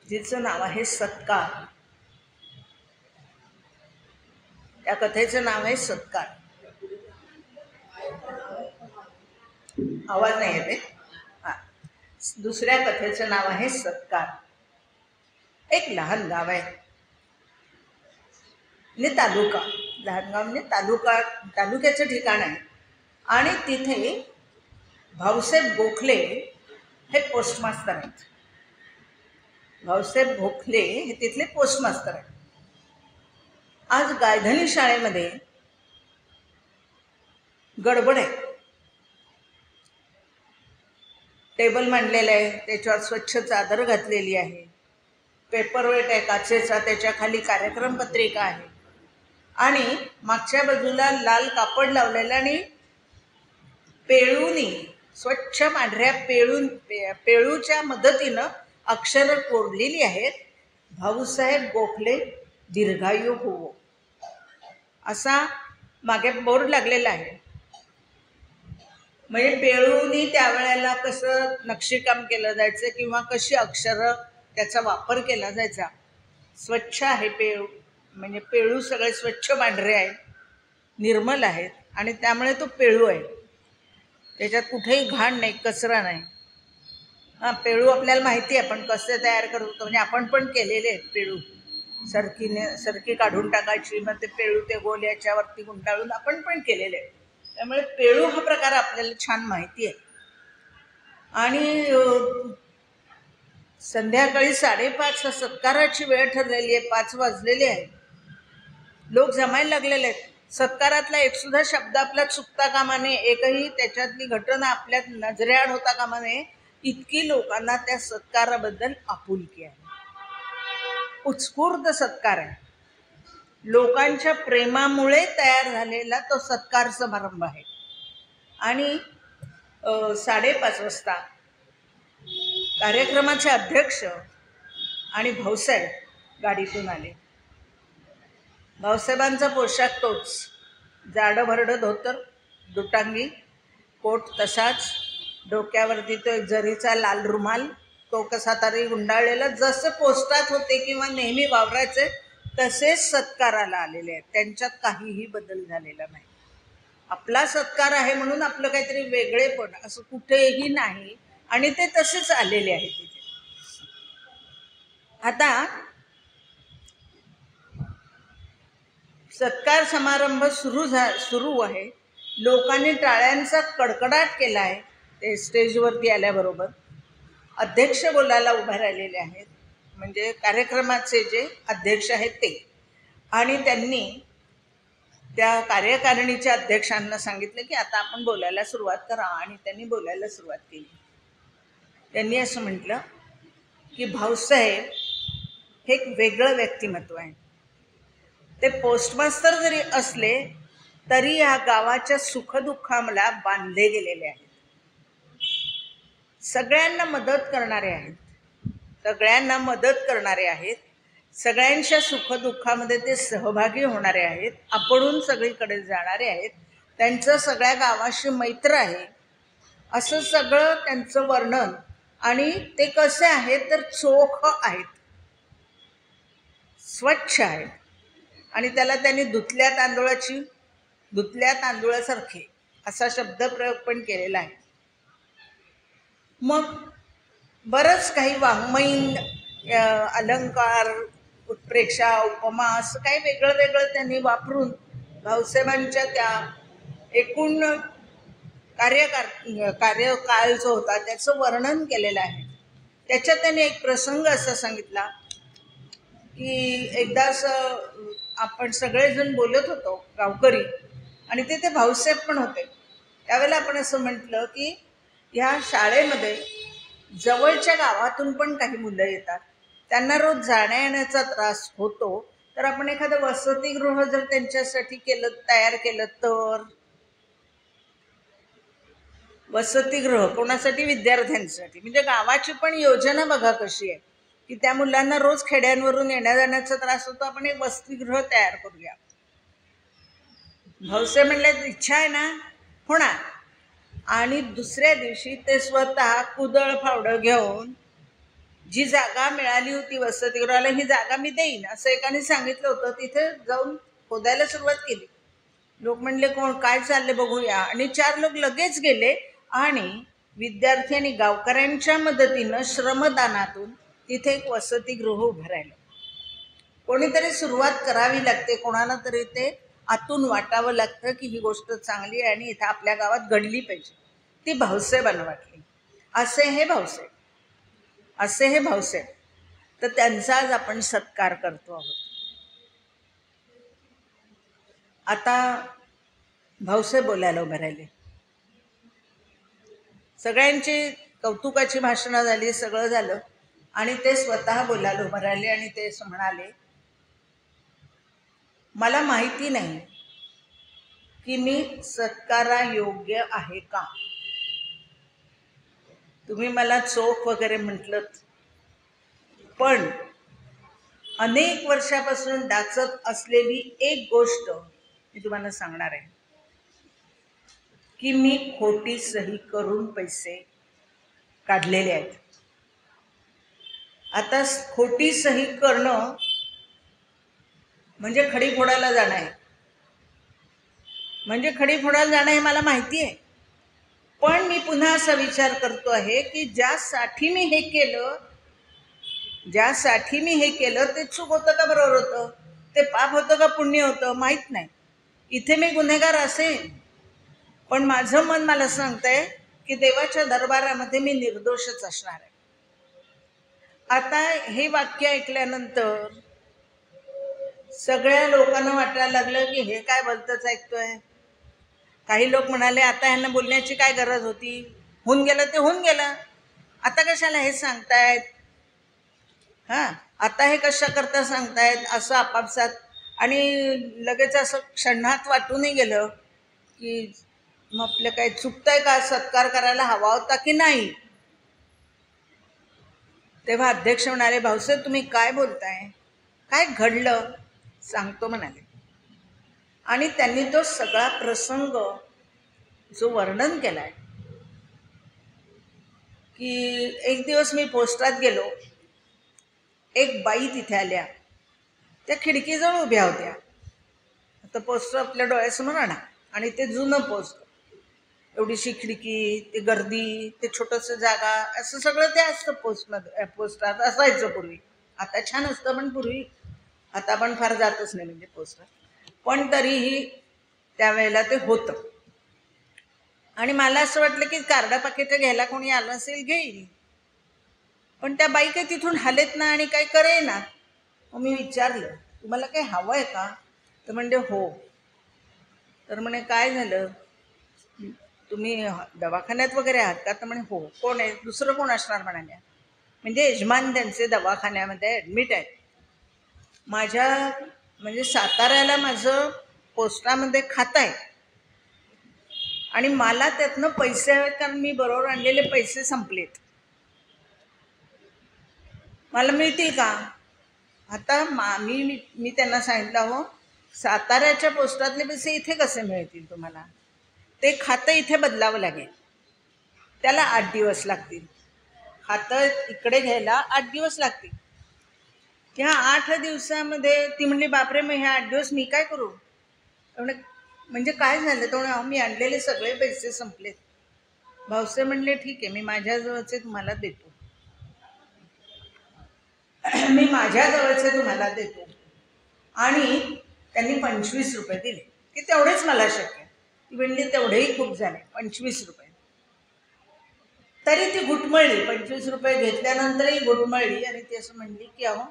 जिचं नाव आहे सत्कार. त्या कथेचं नाव आहे सत्कार. आवाज नाही येते. हां, दुसऱ्या कथेचं नाव आहे सत्कार. एक लहान गाव आहे, म्हणजे तालुका. लहान गाव म्हणजे तालुक्याचं ठिकाण आहे. आणि तिथे भाऊसाहेब गोखले हे पोस्टमास्तर आहेत. भाऊसाहेब गोखले हे तिथले पोस्टमास्तर आहेत. आज गायधनी शाळेमध्ये गडबड आहे. टेबल मांडलेलं आहे, त्याच्यावर स्वच्छ चादर घातलेली आहे, पेपरवेट आहे काचेचा, त्याच्या खाली कार्यक्रम पत्रिका आहे आणि मागच्या बाजूला लाल कापड लावलेलं आणि पेळूनी स्वच्छ पांढऱ्या पेळूच्या मदतीनं अक्षरं कोरलेली आहेत. भाऊसाहेब गोखले दीर्घायू होवो असा मागे बोर्ड लागलेला आहे. म्हणजे पेळूनी त्यावेळेला कसं नक्षीकाम केलं जायचं किंवा कशी अक्षरं त्याचा वापर केला जायचा. स्वच्छ आहे पेळू, म्हणजे पेळू सगळे स्वच्छ पांढरे आहेत, निर्मल आहेत आणि त्यामुळे तो पेळू आहे. त्याच्यात कुठेही घाण नाही, कचरा नाही. हां, पेळू आपल्याला माहिती आहे आपण कसे तयार करतो, म्हणजे आपण पण केलेले आहेत पेळू. सरकी काढून टाकायची, मग ते पेळू ते गोल याच्यावरती गुंडाळून आपण पण केलेले आहेत. त्यामुळे पेळू हा प्रकार आपल्याला छान माहिती आहे. आणि संध्याकाळी 5:30 सत्काराची वेळ ठरलेली आहे. 5 वाजलेले आहेत. लोक जमायला लागलेले आहेत. सत्कारातला एकसुद्धा शब्द आपल्यात चुकता कामा नये, एकही त्याच्यातली घटना आपल्यात नजरेआड होता कामा नये. इतकी लोकांना त्या सत्काराबद्दल आपुलकी आहे. उत्स्फूर्त सत्कार आहे. लोकांच्या प्रेमामुळे तयार झालेला तो सत्कार समारंभ आहे. आणि 5:30 वाजता कार्यक्रमाचे अध्यक्ष आणि भाऊसाहेब गाडीतून आले. भाऊसाहेबांचा पोशाख तोच, जाडं भरडं धोतर, दुटांगी कोट तसाच, डोक्यावरती तो एक जरीचा लाल रुमाल, तो कसा तरी गुंडाळलेला, जसं पोस्टात होते किंवा नेहमी वावरायचे तसेच सत्काराला आलेले आहेत. त्यांच्यात काहीही बदल झालेला नाही. आपला सत्कार आहे म्हणून आपलं काहीतरी वेगळेपण असं कुठेही नाही आणि ते तसेच आलेले आहेत तिथे. आता सत्कार समारंभ सुरू आहे. लोकांनी टाळ्यांचा कडकडाट केला आहे. ते स्टेजवरती आल्याबरोबर अध्यक्ष बोलायला उभे राहिलेले आहेत, म्हणजे कार्यक्रमाचे जे अध्यक्ष आहेत ते. आणि त्यांनी त्या कार्यकारिणीच्या अध्यक्षांना सांगितलं की आता आपण बोलायला सुरुवात करा. आणि त्यांनी बोलायला सुरुवात केली. त्यांनी असं म्हटलं की भाऊसाहेब हे एक वेगळं व्यक्तिमत्व आहे. ते पोस्टमास्तर जरी असले तरी या गावाच्या सुखदुःखाला बांधले गेलेले आहेत. सगळ्यांना मदत करणारे आहेत. सगळ्यांच्या सुखदुःखामध्ये ते सहभागी होणारे आहेत. आपणहून सगळीकडे जाणारे आहेत. त्यांचं सगळ्या गावाशी मैत्र आहे. असं सगळं त्यांचं वर्णन. आणि ते कसे आहेत तर चोख आहेत, स्वच्छ आहेत. आणि त्याला त्यांनी धुतल्या तांदूळासारखे असा शब्दप्रयोग पण केलेला आहे. मग बरंच काही वाङ्मयीन अलंकार, उत्प्रेक्षा, उपमा असं काही वेगळं त्यांनी वापरून भाऊसाहेबांच्या त्या एकूण कार्यकाळ जो होता त्याचं वर्णन केलेलं आहे. त्याच्यात त्यांनी एक प्रसंग असा सांगितला की एकदा असं आपण सगळेजण बोलत होतो गावकरी, आणि तिथे भाऊसाहेब पण होते. त्यावेळेला आपण असं म्हटलं की ह्या शाळेमध्ये जवळच्या गावातून पण काही मुलं येतात, त्यांना रोज जाण्या येण्याचा त्रास होतो, तर आपण एखादं वसतिगृह जर त्यांच्यासाठी तयार केलं तर. वसतिगृह कोणासाठी? विद्यार्थ्यांसाठी. म्हणजे गावाची पण योजना बघा कशी आहे की त्या मुलांना रोज खेड्यांवरून येण्या जाण्याचा त्रास होतो, आपण एक वसतिगृह तयार करूया. भाऊसाहेब म्हणले इच्छा आहे ना, होणार. आणि दुसऱ्या दिवशी ते स्वतः कुदळ फावडं घेऊन जी जागा मिळाली होती वसतिगृहाला, ही जागा मी देईन असं एकाने सांगितलं होतं, तिथे जाऊन खोदायला सुरुवात केली. लोक म्हणले कोण, काय चालले बघूया. आणि 4 लोक लगेच गेले आणि विद्यार्थी आणि गावकऱ्यांच्या मदतीनं श्रमदानातून तिथे एक वसतिगृह उभं राहिलं. कोणीतरी सुरुवात करावी लागते, कोणाला तरी ते आतून वाटावं लागतं की ही गोष्ट चांगली आहे आणि इथं आपल्या गावात घडली पाहिजे. ती भाऊसाहेबांना वाटली. असे हे भाऊसाहेब. तर त्यांचा आज आपण सत्कार करतो आहोत. आता भाऊसाहेब बोलायला उभे राहिले. सगळ्यांची कौतुकाची भाषणं झाली, सगळं झालं, आणि ते स्वतः बोलायला उभे राहिले आणि ते म्हणाले, मला माहिती नाही की मी सत्कारायोग्य आहे का. तुम्ही मला चोख वगैरे म्हटलं, पण अनेक वर्षापासून डाचत असलेली एक गोष्ट मी तुम्हाला सांगणार आहे की मी खोटी सही करून पैसे काढलेले आहेत. आता खोटी सही करणं म्हणजे खडी फोडायला जाणं आहे. म्हणजे खडी फोडायला जाणं हे मला माहिती आहे, पण मी पुन्हा असा विचार करतो आहे की ज्यासाठी मी हे केलं ते चूक होतं का बरोबर होतं, ते पाप होतं का पुण्य होतं, माहीत नाही. इथे मी गुन्हेगार असेन, पण माझं मन मला सांगतंय की देवाच्या दरबारामध्ये मी निर्दोषच असणार आहे. आता हे वाक्य ऐकल्यानंतर सगळ्या लोकांना वाटायला लागलं की हे काय भलतंच ऐकतोय. काही लोक म्हणाले, आता ह्यांना बोलण्याची काय गरज होती, होऊन गेलं ते होऊन गेलं, आता कशाला हे सांगतायत, आता हे कशा करता सांगतायत, असं आपापसात. आणि लगेच असं क्षणात वाटूनही गेलं की मग आपलं काय चुकतंय का, सत्कार करायला हवा होता की नाही. तेव्हा अध्यक्ष म्हणाले, भाऊसाहेब तुम्ही काय बोलताय, काय घडलं सांगतो म्हणाले. आणि त्यांनी तो सगळा प्रसंग जो वर्णन केलाय की एक दिवस मी पोस्टात गेलो, एक बाई तिथे आल्या, त्या खिडकीजवळ उभ्या होत्या. आता पोस्टर आपल्या डोळ्यासमोर आणा, आणि ते जुनं पोस्ट, एवढीशी खिडकी, ते गर्दी, ते छोटंसं जागा, असं सगळं ते असतं पोस्टात असायचं पूर्वी. आता छान असतं, पण पूर्वी आता आपण फार जातच नाही म्हणजे पोस्टात, पण तरीही त्यावेळेला ते होतं. आणि मला असं वाटलं की कार्डा पाकिटं घ्यायला कोणी आलं असेल घेईल, पण त्या बाई काही तिथून हलेत ना आणि काही करेना. मग मी विचारलं, तुम्हाला काही हवं आहे का, तर म्हणजे हो. तर म्हणे काय झालं, तुम्ही दवाखान्यात वगैरे आहात का, तर म्हणे हो. कोण आहे, दुसरं कोण असणार म्हणाल्या. म्हणजे यजमान त्यांचे दवाखान्यामध्ये ॲडमिट आहेत. माझ्या म्हणजे साताऱ्याला माझं पोस्टामध्ये खातं आहे आणि मला त्यातनं पैसे हवेत, कारण मी बरोबर आणलेले पैसे संपलेत, मला मिळतील का. आता मी त्यांना सांगितलं, हो साताऱ्याच्या पोस्टातले पैसे इथे कसे मिळतील तुम्हाला, ते खातं इथे बदलावं लागेल, त्याला 8 दिवस लागतील. खातं इकडे घ्यायला 8 दिवस लागतील. ह्या 8 दिवसामध्ये ती म्हणली, बापरे मग ह्या 8 दिवस मी काय करू. म्हणजे काय झालं, तर मी आणलेले सगळे पैसे संपलेत. भाऊसाहेब म्हणले, ठीक आहे, मी माझ्याजवळचे तुम्हाला देतो, मी माझ्याजवळचे तुम्हाला देतो. आणि त्यांनी 25 रुपये दिले की तेवढेच मला शक्य. ती म्हणली तेवढेही खूप झाले, 25 रुपये. तरी ती घुटमळली, 25 रुपये घेतल्यानंतरही घुटमळली, आणि ती असं म्हणली की अहो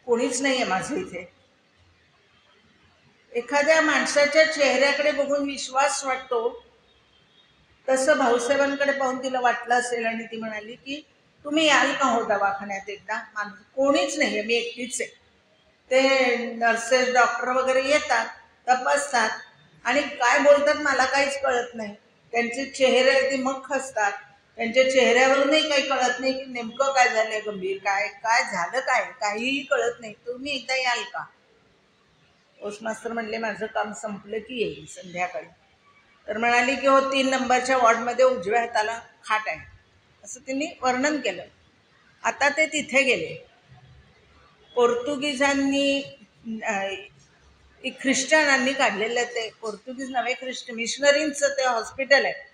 कोणीच नाही आहे माझं इथे. एखाद्या माणसाच्या चेहऱ्याकडे बघून विश्वास वाटतो, तसं भाऊसाहेबांकडे पाहून तिला वाटलं असेल. आणि ती म्हणाली की तुम्ही याल का हो दवाखान्यात एकदा, कोणीच नाही आहे, मी एकटीच आहे. ते नर्सेस डॉक्टर वगैरे येतात, तपासतात, आणि काय बोलतात मला काहीच कळत नाही. त्यांचे चेहरे अगदी मख्ख असतात, त्यांच्या चेहऱ्यावरूनही काही कळत नाही की नेमकं काय झालंय, गंभीर काय झालं, काहीही कळत नाही. तुम्ही एकदा याल का. पोस्टमास्तर म्हणले, माझं काम संपलं की येईल संध्याकाळी. तर म्हणाली की हो 3 नंबरच्या वॉर्डमध्ये उजव्या हाताला खाट आहे, असं त्यांनी वर्णन केलं. आता ते तिथे गेले. पोर्तुगीजांनी ख्रिश्चनांनी काढलेलं, ते पोर्तुगीज नव्हे, मिशनरींचं ते हॉस्पिटल आहे.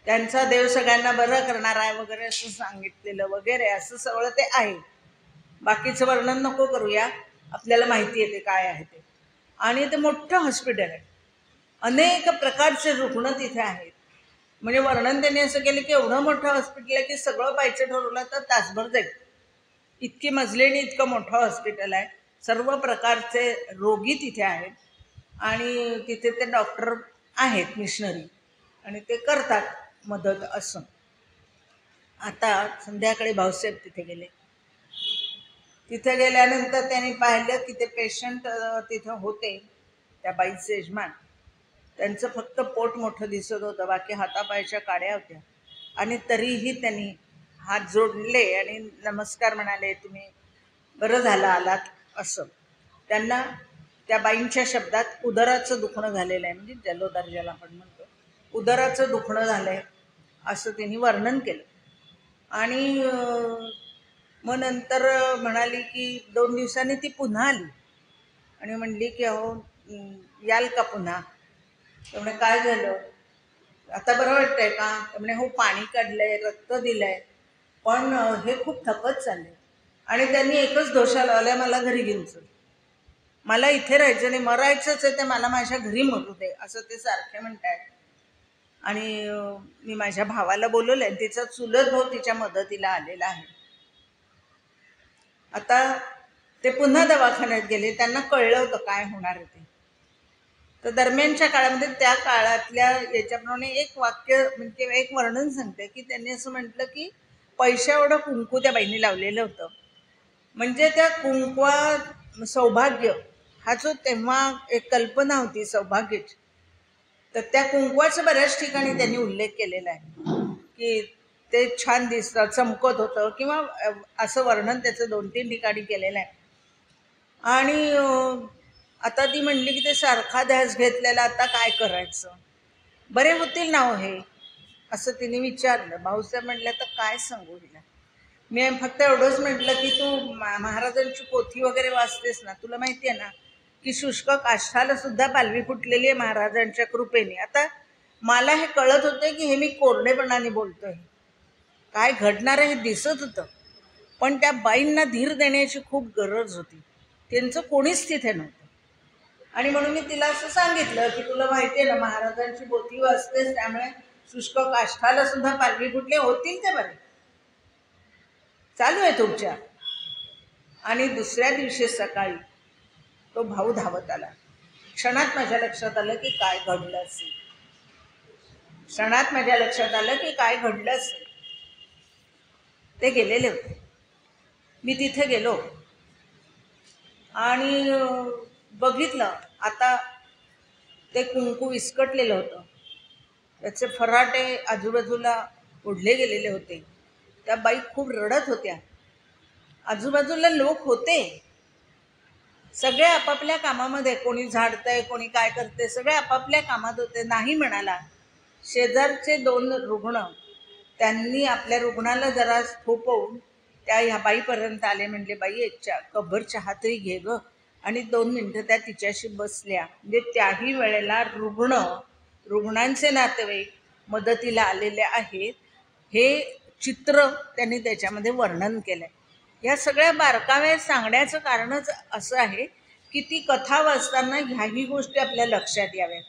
त्यांचा देव सगळ्यांना बरं करणार आहे वगैरे असं सांगितलेलं वगैरे, असं सगळं ते आहे. बाकीचं वर्णन नको करूया, आपल्याला माहिती आहे ते काय आहे ते. आणि ते मोठं हॉस्पिटल आहे, अनेक प्रकारचे रुग्ण तिथे आहेत. म्हणजे वर्णन त्यांनी असं केलं की एवढं मोठं हॉस्पिटल आहे की सगळं पाहायचं ठरवलं तर तासभर जाईल. इतकी मजली आणि इतकं मोठं हॉस्पिटल आहे, सर्व प्रकारचे रोगी तिथे आहेत आणि तिथे ते डॉक्टर आहेत मिशनरी आणि ते करतात मदत असं. आता संध्याकाळी भाऊसाहेब तिथे गेले. तिथे गेल्यानंतर त्यांनी पाहिलं की ते पेशंट तिथं होते, त्या बाईचे यजमान. त्यांचं फक्त पोट मोठं दिसत होतं, बाकी हातापायच्या काड्या होत्या. आणि तरीही त्यांनी हात जोडले आणि नमस्कार म्हणाले, तुम्ही बरं झालं आलात असं. त्यांना त्या बाईंच्या शब्दात उदराचं दुखणं झालेलं आहे, म्हणजे जलोदर ज्याला आपण म्हणतो, उदराचं दुखणं झालं आहे असं त्यांनी वर्णन केलं. आणि मग नंतर म्हणाली की 2 दिवसांनी ती पुन्हा आली आणि म्हणली की अहो याल का पुन्हा. त्यामुळे काय झालं, आता बरं वाटतंय का. त्यामुळे हो पाणी काढलंय, रक्त दिलंय, पण हे खूप थकत चालले. आणि त्यांनी एकच दोषा लावलाय, मला घरी घेऊन चल, मला इथे राहायचं नाही, मरायचंच आहे ते मला माझ्या घरी मरू दे असं ते सारखे म्हणतायत. आणि मी माझ्या भावाला बोलवलंय, तिचा चुलत भाऊ तिच्या मदतीला आलेला आहे. आता ते पुन्हा दवाखान्यात गेले, त्यांना कळलं होतं काय होणार आहे ते. तर दरम्यानच्या काळामध्ये त्या काळातल्या याच्याप्रमाणे एक वाक्य म्हणजे एक वर्णन सांगते की त्यांनी असं म्हटलं की पैशा एवढं कुंकू त्या बाईंनी लावलेलं होतं, म्हणजे त्या कुंकवा सौभाग्य हा जो तेव्हा एक कल्पना होती सौभाग्याची, तर त्या कुंकवाचं बऱ्याच ठिकाणी त्यांनी उल्लेख केलेला आहे की ते छान दिसतं, चमकत होतं, किंवा असं वर्णन त्याचं 2-3 ठिकाणी केलेलं आहे. आणि आता ती म्हणली की ते सारखा ध्यास घेतलेला, आता काय करायचं, बरे होतील ना हो हे, असं तिने विचारलं. भाऊसाहेब म्हटलं तर काय सांगू हिला, मी फक्त एवढंच म्हटलं की तू महाराजांची पोथी वगैरे वाचतेस ना, तुला माहिती आहे ना की शुष्क काष्ठाला सुद्धा पालवी फुटलेली आहे महाराजांच्या कृपेने. आता मला हे कळत होतं की हे मी कोरडेपणाने बोलतोय, काय घडणार आहे हे दिसत होतं, पण त्या बाईंना धीर देण्याची खूप गरज होती, त्यांचं कोणीच तिथे नव्हतं. आणि म्हणून मी तिला असं सांगितलं की तुला माहिती आहे ना महाराजांची पोथी वाचतेस, त्यामुळे शुष्क काष्ठाला सुद्धा पालवी फुटले, होतील ते बरे, चालू आहे तुमच्या. आणि दुसऱ्या दिवशी सकाळी तो भाऊ धावत आला. क्षणात माझ्या लक्षात आलं की काय घडलं असेल, क्षणात माझ्या लक्षात आलं की काय घडलं असेल. ते गेलेले होते, मी तिथे गेलो आणि बघितलं. आता ते कुंकू विस्कटलेलं होतं, त्याचे फराटे आजूबाजूला ओढले गेलेले होते. त्या बाई खूप रडत होत्या, आजूबाजूला लोक होते, सगळे आपापल्या कामामध्ये, कोणी झाडतंय, कोणी काय करते, सगळे आपापल्या कामात होते. नाही म्हणाला. शेजारचे 2 रुग्ण त्यांनी आपल्या रुग्णाला जरा थोपवून त्या ह्या बाईपर्यंत आले. म्हणले बाई एक कब्बर चहा तरी घे ग, आणि 2 मिनटं त्या तिच्याशी बसल्या. म्हणजे त्याही वेळेला रुग्णांचे नातेवाईक मदतीला आलेले आहेत, हे चित्र त्यांनी त्याच्यामध्ये वर्णन केलं आहे. या सगळ्या बारकावे सांगण्याचं कारणच असं आहे की ती कथा वाचताना ह्याही गोष्टी आपल्या लक्षात याव्यात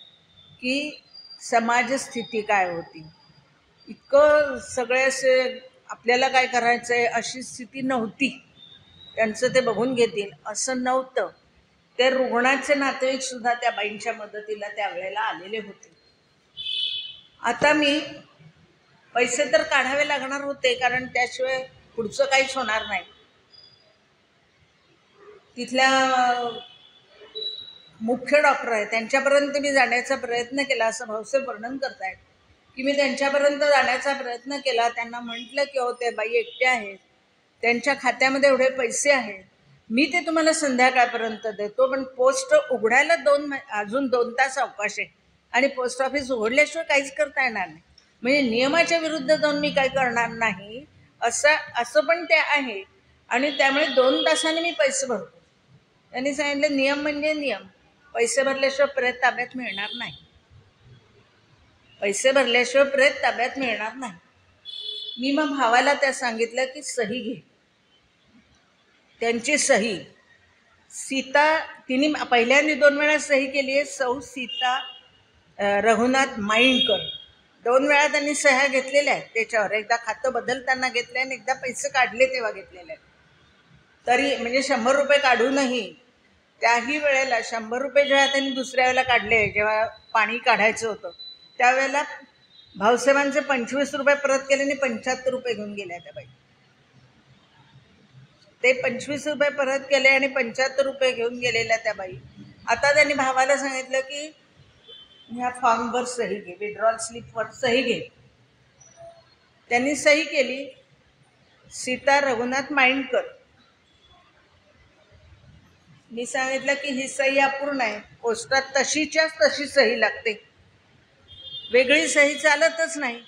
की समाजस्थिती काय होती. इतकं सगळे असे आपल्याला काय करायचं आहे अशी स्थिती नव्हती, त्यांचं ते बघून घेतील असं नव्हतं. ते रुग्णाचे नातेवाईक सुद्धा त्या बाईंच्या मदतीला त्यावेळेला आलेले होते. आता मी पैसे तर काढावे लागणार होते, कारण त्याशिवाय पुढचं काहीच होणार नाही. तिथल्या मुख्य डॉक्टर आहे त्यांच्यापर्यंत मी जाण्याचा प्रयत्न केला, असं भाऊसाहेब वर्णन करतायत की मी त्यांच्यापर्यंत जाण्याचा प्रयत्न केला. त्यांना म्हटलं की हो ते बाई एकटे आहेत, त्यांच्या खात्यामध्ये एवढे पैसे आहेत, मी ते तुम्हाला संध्याकाळपर्यंत देतो, पण पोस्ट उघडायला अजून 2 तास अवकाश आहे आणि पोस्ट ऑफिस उघडल्याशिवाय काहीच करता येणार नाही, म्हणजे नियमाच्या विरुद्ध जाऊन मी काही करणार नाही असं पण ते आहे. आणि त्यामुळे 2 तासांनी मी पैसे भरतो. त्यांनी सांगितलं नियम म्हणजे नियम, पैसे भरल्याशिवाय प्रेत ताब्यात मिळणार नाही, पैसे भरल्याशिवाय प्रेत ताब्यात मिळणार नाही. मी मग भावाला त्या सांगितलं की सही घे, त्यांची सही सीता, तिने पहिल्यांदा 2 वेळा सही केली आहे, सौ सीता रघुनाथ माइंडकर, 2 वेळा त्यांनी सह्या घेतलेल्या आहेत त्याच्यावर. एकदा खातं बदलताना घेतलं आणि एकदा पैसे काढले तेव्हा घेतलेले आहेत. तरी म्हणजे 100 रुपये काढूनही त्याही वेळेला 100 रुपये जेव्हा त्यांनी दुसऱ्या वेळेला काढले, जेव्हा पाणी काढायचं होतं त्यावेळेला भाऊसाहेबांचे 25 रुपये परत केले आणि 75 रुपये घेऊन गेल्या त्या बाई. ते 25 रुपये परत केले आणि 75 रुपये घेऊन गेलेल्या त्या बाई. आता त्यांनी भावाला सांगितलं की ह्या फॉर्मवर सही घे, विड्रॉल स्लिपवर सही घे. त्यांनी सही केली. सीता रघुनाथ माइंडकर. मी सांगितलं की ही सही अपूर्ण आहे, पोस्टात तशीच्याच तशी सही लागते, वेगळी सही चालतच नाही.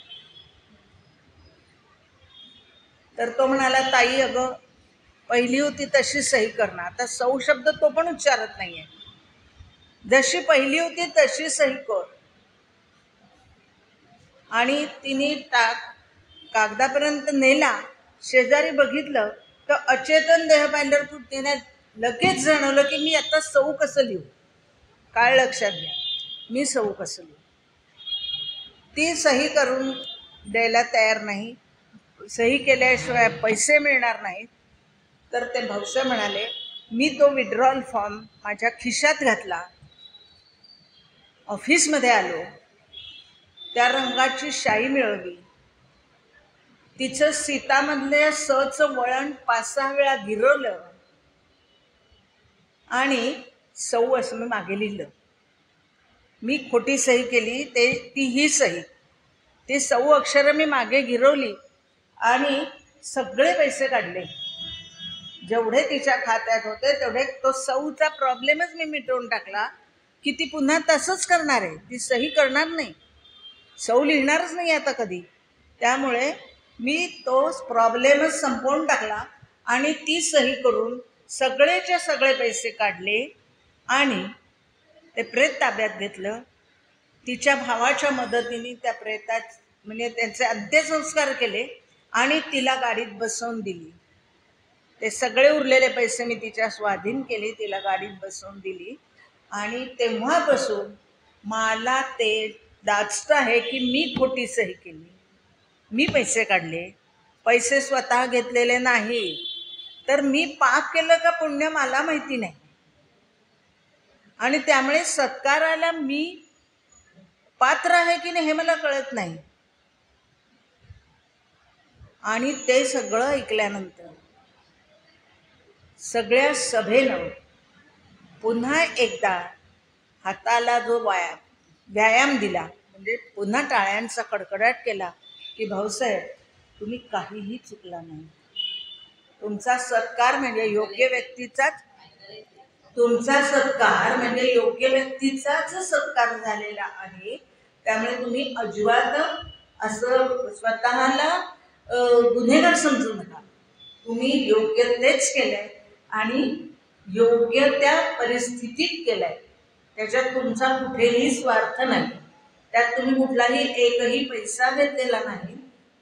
तर तो म्हणाला, ताई अगं पहिली होती तशी सही करणार. आता सौ शब्द तो पण उच्चारत नाहीये. जशी पहिली होती तशी सही कर. आणि तिने कागदापर्यंत नेला. शेजारी बघितलं तर अचेतन देह पाहिल्यावर तिने लगेच जाणवलं की मी आता सौ कसं लिहू. काय लक्षात घ्या, मी सौ कसं लिहू. ती सही करून द्यायला तयार नाही. सही केल्याशिवाय पैसे मिळणार नाहीत. तर ते भाऊसाहेब म्हणाले, मी तो विड्रॉल फॉर्म माझ्या खिशात घातला, ऑफिसमध्ये आलो, त्या रंगाची शाई मिळवली, तिचं सीतामधल्या सचं वळण 5-6 वेळा गिरवलं आणि सौ असं मी मागे लिहिलं. मी खोटी सही केली, ती ही सही. ती सौ अक्षरं मी मागे गिरवली आणि सगळे पैसे काढले, जेवढे तिच्या खात्यात होते तेवढे. तो सौचा प्रॉब्लेमच मी मिटवून टाकला की ती पुन्हा तसंच करणार आहे, ती सही करणार नाही, सौ लिहिणारच नाही आता कधी. त्यामुळे मी तो प्रॉब्लेमच संपवून टाकला आणि ती सही करून सगळेच्या सगळे पैसे काढले आणि ते प्रेत ताब्यात घेतलं. तिच्या भावाच्या मदतीने त्या प्रेतात म्हणजे त्यांचे अंत्यसंस्कार केले आणि तिला गाडीत बसवून दिली. ते सगळे उरलेले पैसे मी तिच्या स्वाधीन केले, तिला गाडीत बसवून दिली. आणि तेव्हापासून मला ते दाचतं आहे की मी खोटी सही केली, मी पैसे काढले, पैसे स्वतः घेतलेले नाही. तर मी पाप केलं का पुण्य मला माहिती नाही. आणि त्यामुळे सत्काराला मी पात्र आहे की नाही हे मला कळत नाही. आणि ते सगळं ऐकल्यानंतर सगळ्या सभेनं पुन्हा एकदा हाताला जो व्यायाम दिला, म्हणजे पुन्हा टाळ्यांचा कडकडाट केला की भाऊसाहेब तुम्ही काहीही चुकला नाही. तुमचा सत्कार म्हणजे योग्य व्यक्तीचाच, तुमचा सत्कार म्हणजे योग्य व्यक्तीचाच सत्कार झालेला आहे. त्यामुळे तुम्ही अजिबात असं स्वतःला गुन्हेगार समजू नका. तुम्ही योग्य तेच केलंय आणि योग्य त्या परिस्थितीत केलंय. त्याच्यात तुमचा कुठेही स्वार्थ नाही, त्यात तुम्ही कुठलाही एकही पैसा घेतलेला नाही.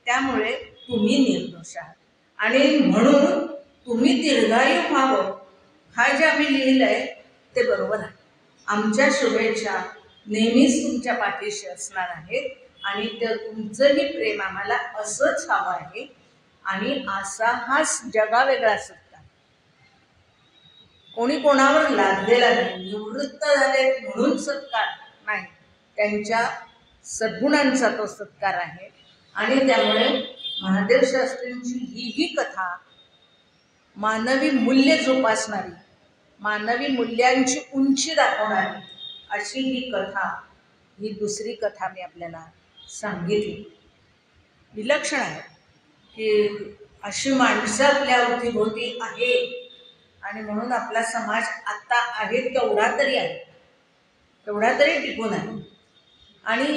त्यामुळे तुम्ही निर्दोष आहात आणि म्हणून तुम्ही दीर्घायू व्हावं हा जे आम्ही लिहिलंय ते बरोबर आहे. आमच्या शुभेच्छा नेहमीच तुमच्या पाठीशी असणार आहेत आणि ते तुमचंही प्रेम आम्हाला असंच हवं आहे. आणि असा हा जगावेगळा सत्कार कोणी कोणावर लादलेला नाही. निवृत्त झाले म्हणून सत्कार नाही, त्यांच्या सद्गुणांचा तो सत्कार आहे. आणि त्यामुळे महादेव शास्त्रींची ही कथा मानवी मूल्य जोपासणारी, मानवी मूल्यांची उंची दाखवणारी अशी ही कथा, ही दुसरी कथा मी आपल्याला सांगितली. विलक्षण आहे की अशी माणसं आपल्या अवतीभोवती आहे आणि म्हणून आपला समाज आत्ता आहे तेवढा तरी आहे, तेवढा तरी टिकून आहे. आणि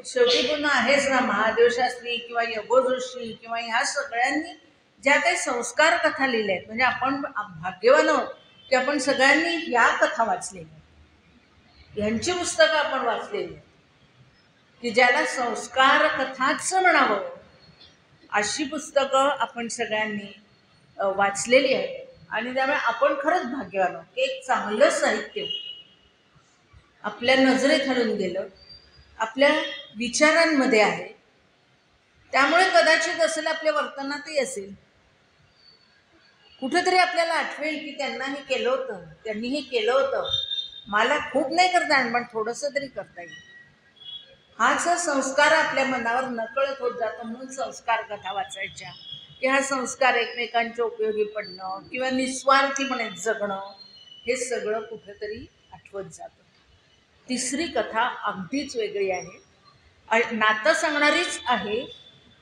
शेवटी पुन्हा आहेच ना महादेव शास्त्री किंवा यगो जोशी किंवा ह्या सगळ्यांनी ज्या काही संस्कार कथा लिहिल्या आहेत, म्हणजे आपण भाग्यवान आहोत की आपण सगळ्यांनी ह्या कथा वाचलेल्या, ह्यांची पुस्तकं आपण वाचलेली की ज्याला संस्कार कथाच म्हणावं अशी पुस्तकं आपण सगळ्यांनी वाचलेली आहेत. आणि त्यामुळे आपण खरंच भाग्यवान आहोत की एक चांगलं साहित्य आपल्या नजरेत घालून गेलं, आपल्या विचारांमध्ये आहे. त्यामुळे कदाचित असेल आपल्या वर्तनातही असेल, कुठेतरी आपल्याला आठवेल की त्यांना हे केलं होतं, त्यांनी हे केलं होतं, मला खूप नाही करता येईल पण थोडंसं तरी करता येईल. हाच संस्कार आपल्या मनावर नकळत होत जातो. म्हणून संस्कार कथा वाचायच्या की हा संस्कार एकमेकांच्या उपयोगी पडणं किंवा निस्वार्थीपणे जगणं हे सगळं कुठेतरी आठवत जातं. तिसरी कथा अगदीच वेगळी आहे, नातं सांगणारीच आहे,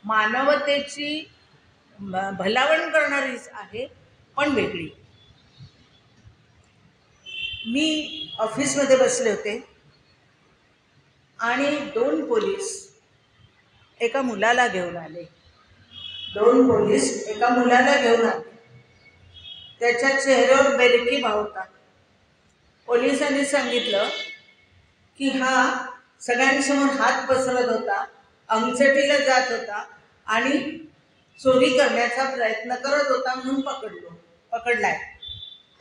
मानवतेची भलावण करणारीच आहे, पण वेगळी. मी ऑफिसमध्ये बसले होते आणि 2 पोलीस एका मुलाला घेऊन आले. 2 पोलीस एका मुलाला घेऊन आले. त्याच्या चेहऱ्यावर बेरकी भाव होता. पोलिसांनी सांगितलं की हा सगळ्यांसमोर हात पसरत होता, अंगचटीला जात होता आणि चोरी करण्याचा प्रयत्न करत होता, म्हणून पकडलाय,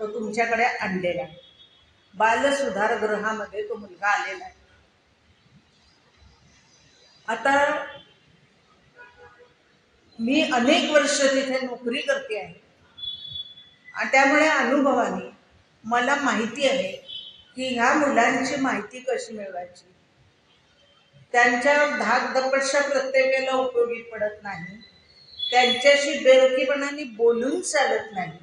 तो तुमच्याकडे आणलेला. बालसुधार गृहामध्ये तो मुलगा आलेला आहे. आता मी अनेक वर्ष तिथे नोकरी करते आहे आणि त्यामुळे अनुभवाने मला माहिती आहे की ह्या मुलांची माहिती कशी मिळवायची. त्यांच्या धाकधपटशा प्रत्येकाला उपयोगी पडत नाही, त्यांच्याशी बेरकीपणाने बोलून चालत नाही.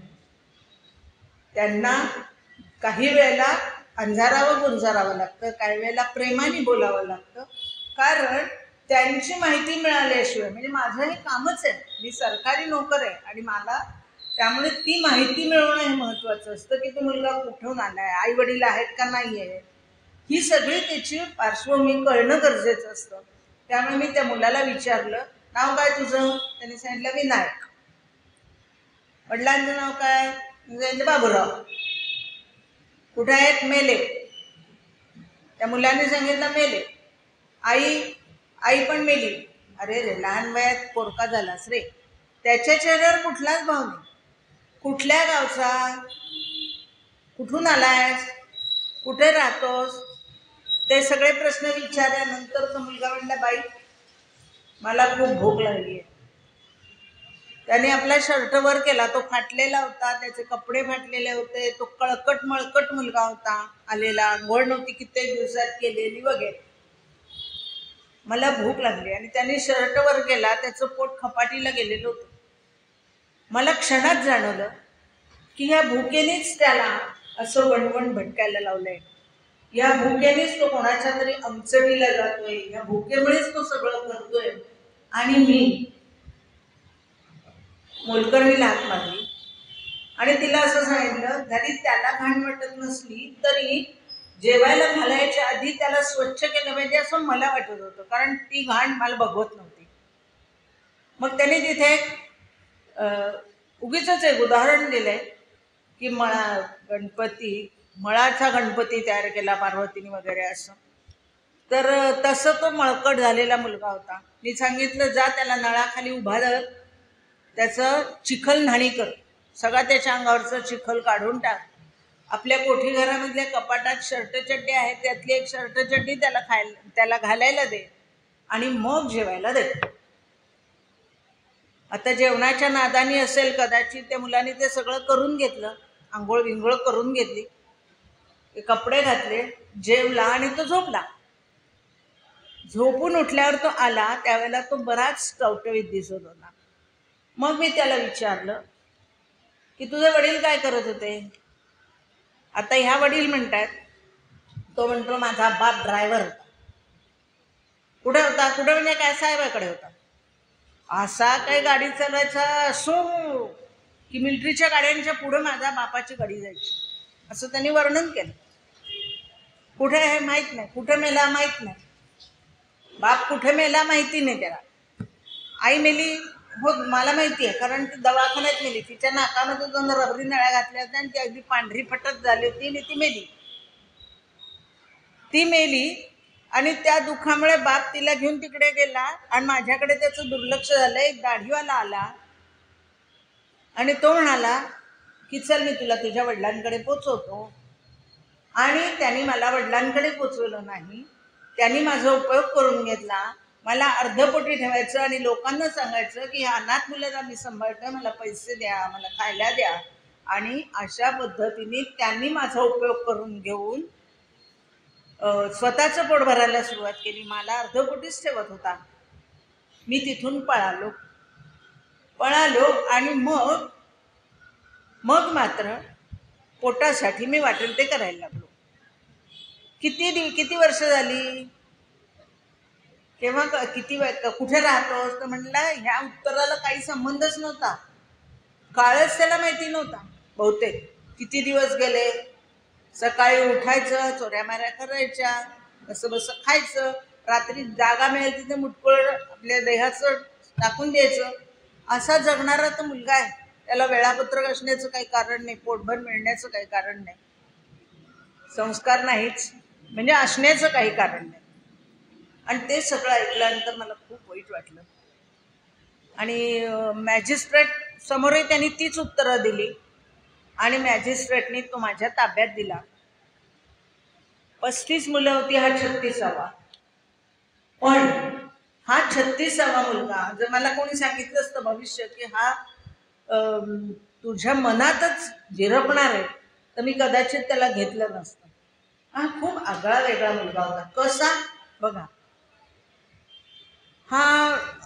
त्यांना काही वेळेला अंजारावं गुंजारावं लागतं, काही वेळेला प्रेमाने बोलावं लागतं, कारण त्यांची माहिती मिळाल्याशिवाय, म्हणजे माझं हे कामच आहे, मी सरकारी नोकर आहे आणि मला त्यामुळे ती माहिती मिळवणं हे महत्त्वाचं असतं की तो मुलगा कुठून आला आहे, आई वडील आहेत का नाही आहे, ही सगळी त्याची पार्श्वभूमी कळणं गरजेचं असतं. त्यामुळे मी त्या मुलाला विचारलं, नाव काय तुझं? त्यांनी सांगितलं विनायक. वडिलांचं नाव काय? बाबूराव. कुठे आहेत? मेले. त्या मुलाने सांगितलं मेले. आई पण मेली. अरे रे, लहान वयात पोरका झालास रे. त्याच्या चेहऱ्यावर कुठलाच भाव नाही. कुठल्या गावचा? कुठून आलायस? कुठे राहतोस? ते सगळे प्रश्न विचारल्यानंतर तो मुलगा म्हणला, बाई मला खूप भूक लागली आहे. त्याने आपला शर्ट वर केला, तो फाटलेला होता, त्याचे कपडे फाटलेले होते, तो कळकट मळकट मुलगा होता आलेला, आंघोळ नव्हती कित्येक दिवसात केलेली वगैरे. मला भूक लागली आणि त्याने शर्ट वर केला, त्याचं पोट खपाटीला गेलेलं होतं. मला क्षणात जाणवलं की ह्या भुकेनेच त्याला असं वणवण भटकायला लावलंय, या भुकेनेच तो कोणाच्या तरी अंगचडीला जातोय, या भुकेमुळेच तो सगळं करतोय. आणि मी मोलकरणीला हात मारली आणि तिला असं सांगितलं, जरी त्याला घाण वाटत नसली तरी जेवायला घालायच्या आधी त्याला स्वच्छ केलं पाहिजे असं मला वाटत होतं, कारण ती घाण मला बघवत नव्हती. मग त्याने तिथे उगीच एक उदाहरण दिलंय की मळाचा गणपती तयार केला पार्वतीने वगैरे असं. तर तसं तो मळकट झालेला मुलगा होता. मी सांगितलं, जा त्याला नळाखाली उभा धर, त्याचं चिखल न्हाणी कर, सगळा त्याच्या अंगावरचं चिखल काढून टाक, आपल्या कोठी घरामधल्या कपाटात शर्ट चड्डी आहे त्यातली एक शर्ट चड्डी त्याला घालायला दे आणि मग जेवायला दे. आता जेवणाच्या नादानी असेल कदाचित त्या मुलाने ते सगळं करून घेतलं, आंघोळ विंघोळ करून घेतली, कपडे घातले, जेवला आणि तो झोपला. झोपून उठल्यावर तो आला, त्यावेळेला तो बराच टवटवीत दिसत होता. मग मी त्याला विचारलं की तुझे वडील काय करत होते? आता ह्या वडील म्हणतात, तो म्हणतो माझा बाप ड्रायव्हर होता. कुठे होता? कुठे म्हणजे काय? साहेबाकडे होता. असा काही गाडी चालवायचा असो की मिलिटरीच्या गाड्यांच्या पुढे माझ्या बापाची गाडी जायची, असं त्यांनी वर्णन केलं. कुठे आहे माहीत नाही, कुठे मेला माहीत नाही, बाप कुठे मेला माहिती नाही त्याला. आई मेली हो मला माहिती आहे, कारण ती दवाखान्यात मेली, तिच्या नाकामध्ये 2 रबरी नळ्या घातल्या होत्या आणि ती अगदी पांढरी फटत झाली होती आणि ती मेली आणि त्या दुःखामुळे बाप तिला घेऊन तिकडे गेला आणि माझ्याकडे त्याचं दुर्लक्ष झालं. एक दाढीवाला आला आणि तो म्हणाला की चल मी तुला तुझ्या वडिलांकडे पोचवतो. आणि त्यांनी मला वडिलांकडे पोचवलं नाही, त्यांनी माझा उपयोग करून घेतला मला अर्धपोटी ठेवायचं आणि लोकांना सांगायचं की ह्या अनाथ मुलाला मी सांभाळतोय, मला पैसे द्या, मला खायला द्या. आणि अशा पद्धतीने त्यांनी माझा उपयोग करून घेऊन स्वतःचं पोट भरायला सुरुवात केली. मला अर्धपोटीच ठेवत होता. मी तिथून पळालो आणि मग मग मात्र पोटासाठी मी वाटेल ते करायला लागलो. किती वर्ष झाली, केव्हा किती कुठे राहतोस तर म्हणला ह्या उत्तराला काही संबंधच नव्हता. काळच त्याला माहिती नव्हता बहुतेक. किती दिवस गेले. सकाळी उठायचं, चोऱ्या माऱ्या करायच्या, कसं बसं खायचं, रात्री जागा मिळेल तिथे मुटकुळ आपल्या देहाचं टाकून द्यायचं. असा जगणारा तो मुलगा आहे. त्याला वेळापत्रक असण्याचं काही कारण नाही, पोटभर मिळण्याचं काही कारण नाही, संस्कार नाहीच, म्हणजे असण्याचं काही कारण नाही. आणि ते सगळं ऐकल्यानंतर मला खूप वाईट वाटलं. आणि मॅजिस्ट्रेट समोरही त्यांनी तीच उत्तरं दिली आणि मॅजिस्ट्रेटनी तो माझ्या ताब्यात दिला. 35 मुलं होती, हा 36वा. पण हा 36वा मुलगा जर मला कोणी सांगितलं असतं भविष्य की हा तुझ्या मनातच झिरपणार आहे, तर मी कदाचित त्याला घेतलं नसतं. हा खूप आगळा वेगळा मुलगा होता. कसा बघा, हा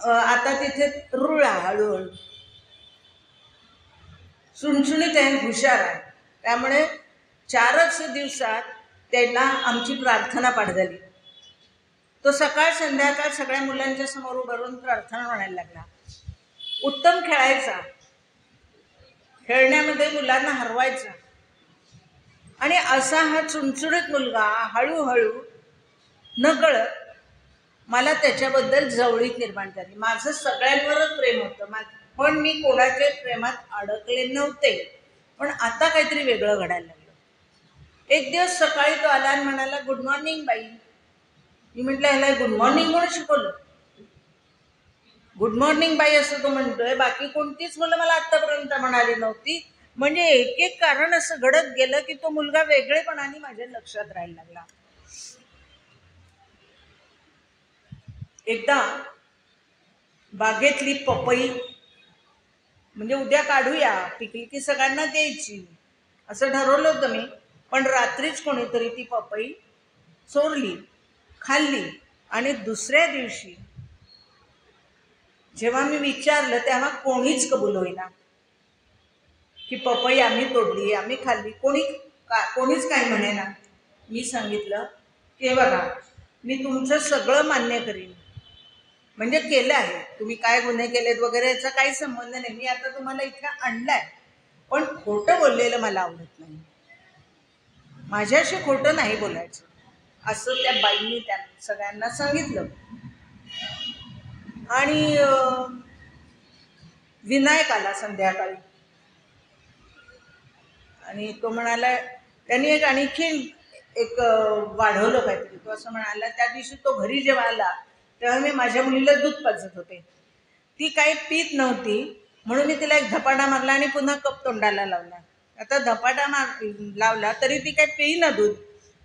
आता तिथे रुळा हळूहळू चुणचुणीत आहे, हुशार आहे. त्यामुळे 4च दिवसात त्यांना आमची प्रार्थना पाठ झाली. तो सकाळ संध्याकाळ सगळ्या मुलांच्या समोर उभारून प्रार्थना म्हणायला लागला. उत्तम खेळायचा, खेळण्यामध्ये मुलांना हरवायचा. आणि असा हा चुणचुणीत मुलगा हळूहळू नकळत मला त्याच्याबद्दल जवळीक निर्माण झाली. माझं सगळ्यांवरच प्रेम होतं, पण मी कोणाच्या प्रेमात अडकले नव्हते. पण आता काहीतरी वेगळं घडायला लागलं. एक दिवस सकाळी तो आला आणि म्हणाला, गुड मॉर्निंग बाई. मी म्हटलं, ह्याला गुड मॉर्निंग कोण शिकवलं? गुड मॉर्निंग बाई असं तो म्हणतोय. बाकी कोणतीच मुलं मला आतापर्यंत म्हणाली नव्हती. म्हणजे एक एक कारण असं घडत गेलं की तो मुलगा वेगळेपणाने माझ्या लक्षात राहायला लागला. एकदा बागेतली पपई, म्हणजे उद्या काढूया, पिकली की सगळ्यांना द्यायची असं ठरवलं होतं मी. पण रात्रीच कोणीतरी ती पपई चोरली, खाल्ली. आणि दुसऱ्या दिवशी जेव्हा मी विचारलं तेव्हा कोणीच कबूल होईना की पपई आम्ही तोडली, आम्ही खाल्ली. कोणीच काय म्हणेना. मी सांगितलं की बघा, मी तुमचं सगळं मान्य करीन, म्हणजे केलं आहे, तुम्ही काय गुन्हे केलेत वगैरे याचा काही संबंध नाही. मी आता तुम्हाला इथे आणलाय, पण खोटं बोललेलं मला आवडत नाही. माझ्याशी खोटं नाही बोलायचं, असं त्या बाईंनी त्या सगळ्यांना सांगितलं. आणि विनायक आला संध्याकाळी आणि तो म्हणाला, त्यांनी आणखीन एक वाढवलं काहीतरी. तो असं म्हणाला, त्या दिवशी तो घरी जेव्हा आला तेव्हा मी माझ्या मुलीला दूध पाजत होते. ती काही पीत नव्हती, म्हणून मी तिला एक धपाटा मारला आणि पुन्हा कप तोंडाला लावला. आता धपाटा लावला तरी ती काही पेईना दूध,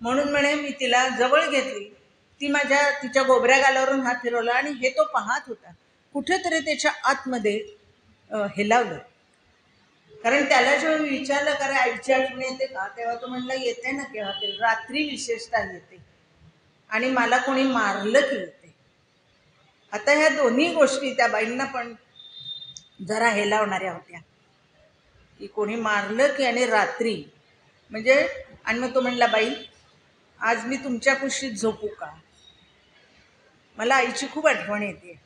म्हणून म्हणे मी तिला जवळ घेतली. ती तिच्या गोबऱ्या गालावरून हात फिरवला आणि हे तो पाहत होता. कुठेतरी त्याच्या आतमध्ये हेलावलं. कारण त्याला जेव्हा मी विचारलं, कारण आईची आठवण येते का, तेव्हा तो म्हणला, येते ना केव्हा ते, रात्री विशेषतः येते, आणि मला कोणी मारलं की येते. आता ह्या दोन्ही गोष्टी त्या बाईंना पण जरा हेलावणाऱ्या होत्या, की कोणी मारलं की आणि रात्री म्हणजे. आणि मग तो म्हणला, बाई आज मी तुमच्या कुशीत झोपू का, मला आईची खूप आठवण येते.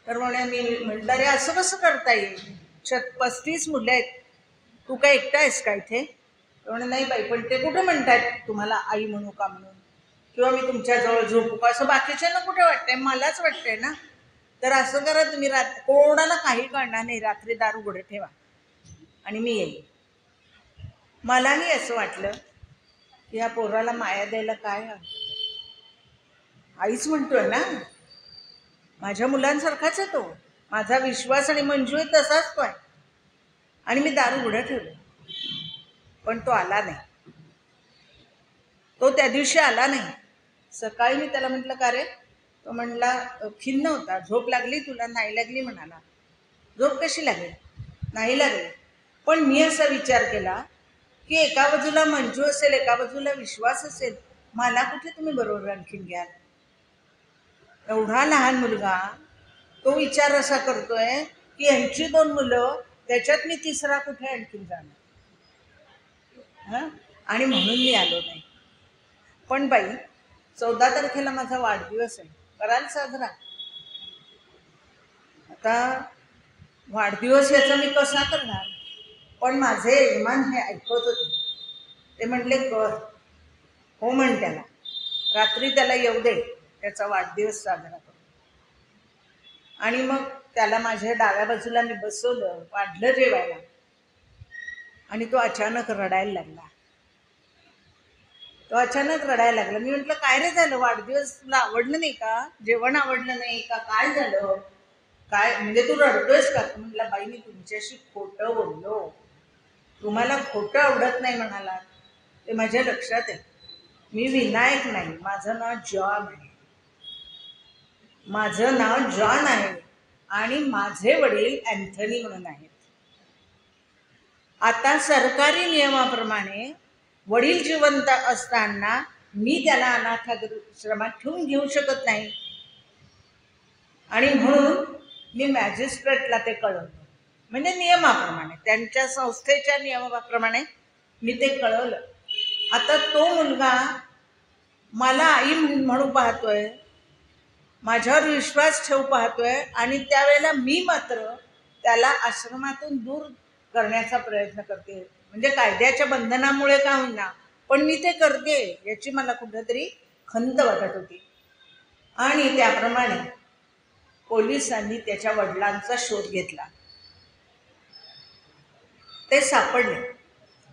तर म्हणे, मी म्हटलं, अरे असं कसं करता येईल, 35 मुलं आहेत, तू काय एकटा आहेस का इथे? म्हणे, नाही बाई, पण ते कुठं म्हणतायत तुम्हाला आई म्हणू का म्हणून, किंवा मी तुमच्याजवळ झोपू का, असं बाकीच्यांना कुठे वाटतंय, मलाच वाटतंय ना. तर असं करा तुम्ही, कोणाला काही कळणार नाही, रात्री दार उघडं ठेवा आणि मी येईल. मलाही असं वाटलं की या पोराला माया द्यायला काय, आईच म्हणतोय ना, माझ्या मुलांसारखाच आहे तो, माझा विश्वास आणि मंजू तसाच तो आहे. आणि मी दार उघडं ठेवलं, पण तो आला नाही. तो त्या दिवशी आला नाही. सकाळी मी त्याला म्हटलं, का रे, तो म्हणला खिन्न होता. झोप लागली तुला? नाही लागली म्हणाला. झोप कशी लागेल? नाही लागली. पण मी असा विचार केला की एका बाजूला मंजू असेल, एका बाजूला विश्वास असेल, मला कुठे तुम्ही बरोबर आणखीन घ्याल? एवढा लहान मुलगा तो विचार असा करतोय की यांची 2 मुलं, त्याच्यात मी तिसरा कुठे आणखीन जाणार. आणि म्हणून मी आलो नाही. पण बाई 14 तारखेला माझा वाढदिवस आहे, कराल साजरा? आता वाढदिवस याचा मी कसा करणार? पण माझे यजमान हे ऐकत होते. ते म्हणले कर, हो म्हण त्याला, रात्री त्याला येऊ दे, त्याचा वाढदिवस साजरा करू. आणि मग त्याला माझ्या डाव्या बाजूला मी बसवलं, वाढलं जेवायला, आणि तो अचानक रडायला लागला. मी म्हटलं काय रे झालं? वाढदिवस तुला आवडलं नाही का? जेवण आवडलं नाही का? काय झालं? काय म्हणजे तू रडतोयस का? म्हटलं बाई मी तुमच्याशी खोटं बोललो, तुम्हाला खोटं आवडत नाही म्हणाला. ते माझ्या लक्षात आहे. मी विनायक नाही, माझं नाव जॉन आहे. आणि माझे वडील अँथनी म्हणून आहेत. आता सरकारी नियमाप्रमाणे वडील जिवंत असताना मी त्याला अनाथाश्रमात ठेवून घेऊ शकत नाही. आणि म्हणून मी मॅजिस्ट्रेटला ते कळवलं, म्हणजे नियमाप्रमाणे, त्यांच्या संस्थेच्या नियमाप्रमाणे मी ते कळवलं. आता तो मुलगा मला आई म्हणून पाहतोय, माझ्यावर विश्वास ठेवू पाहतोय, आणि त्यावेळेला मी मात्र त्याला आश्रमातून दूर करण्याचा प्रयत्न करते. म्हणजे कायद्याच्या बंधनामुळे का होईना, पण मी ते करते याची मला कुठेतरी खंत वाटत होती. आणि त्याप्रमाणे पोलिसांनी त्याच्या वडिलांचा शोध घेतला. ते सापडले.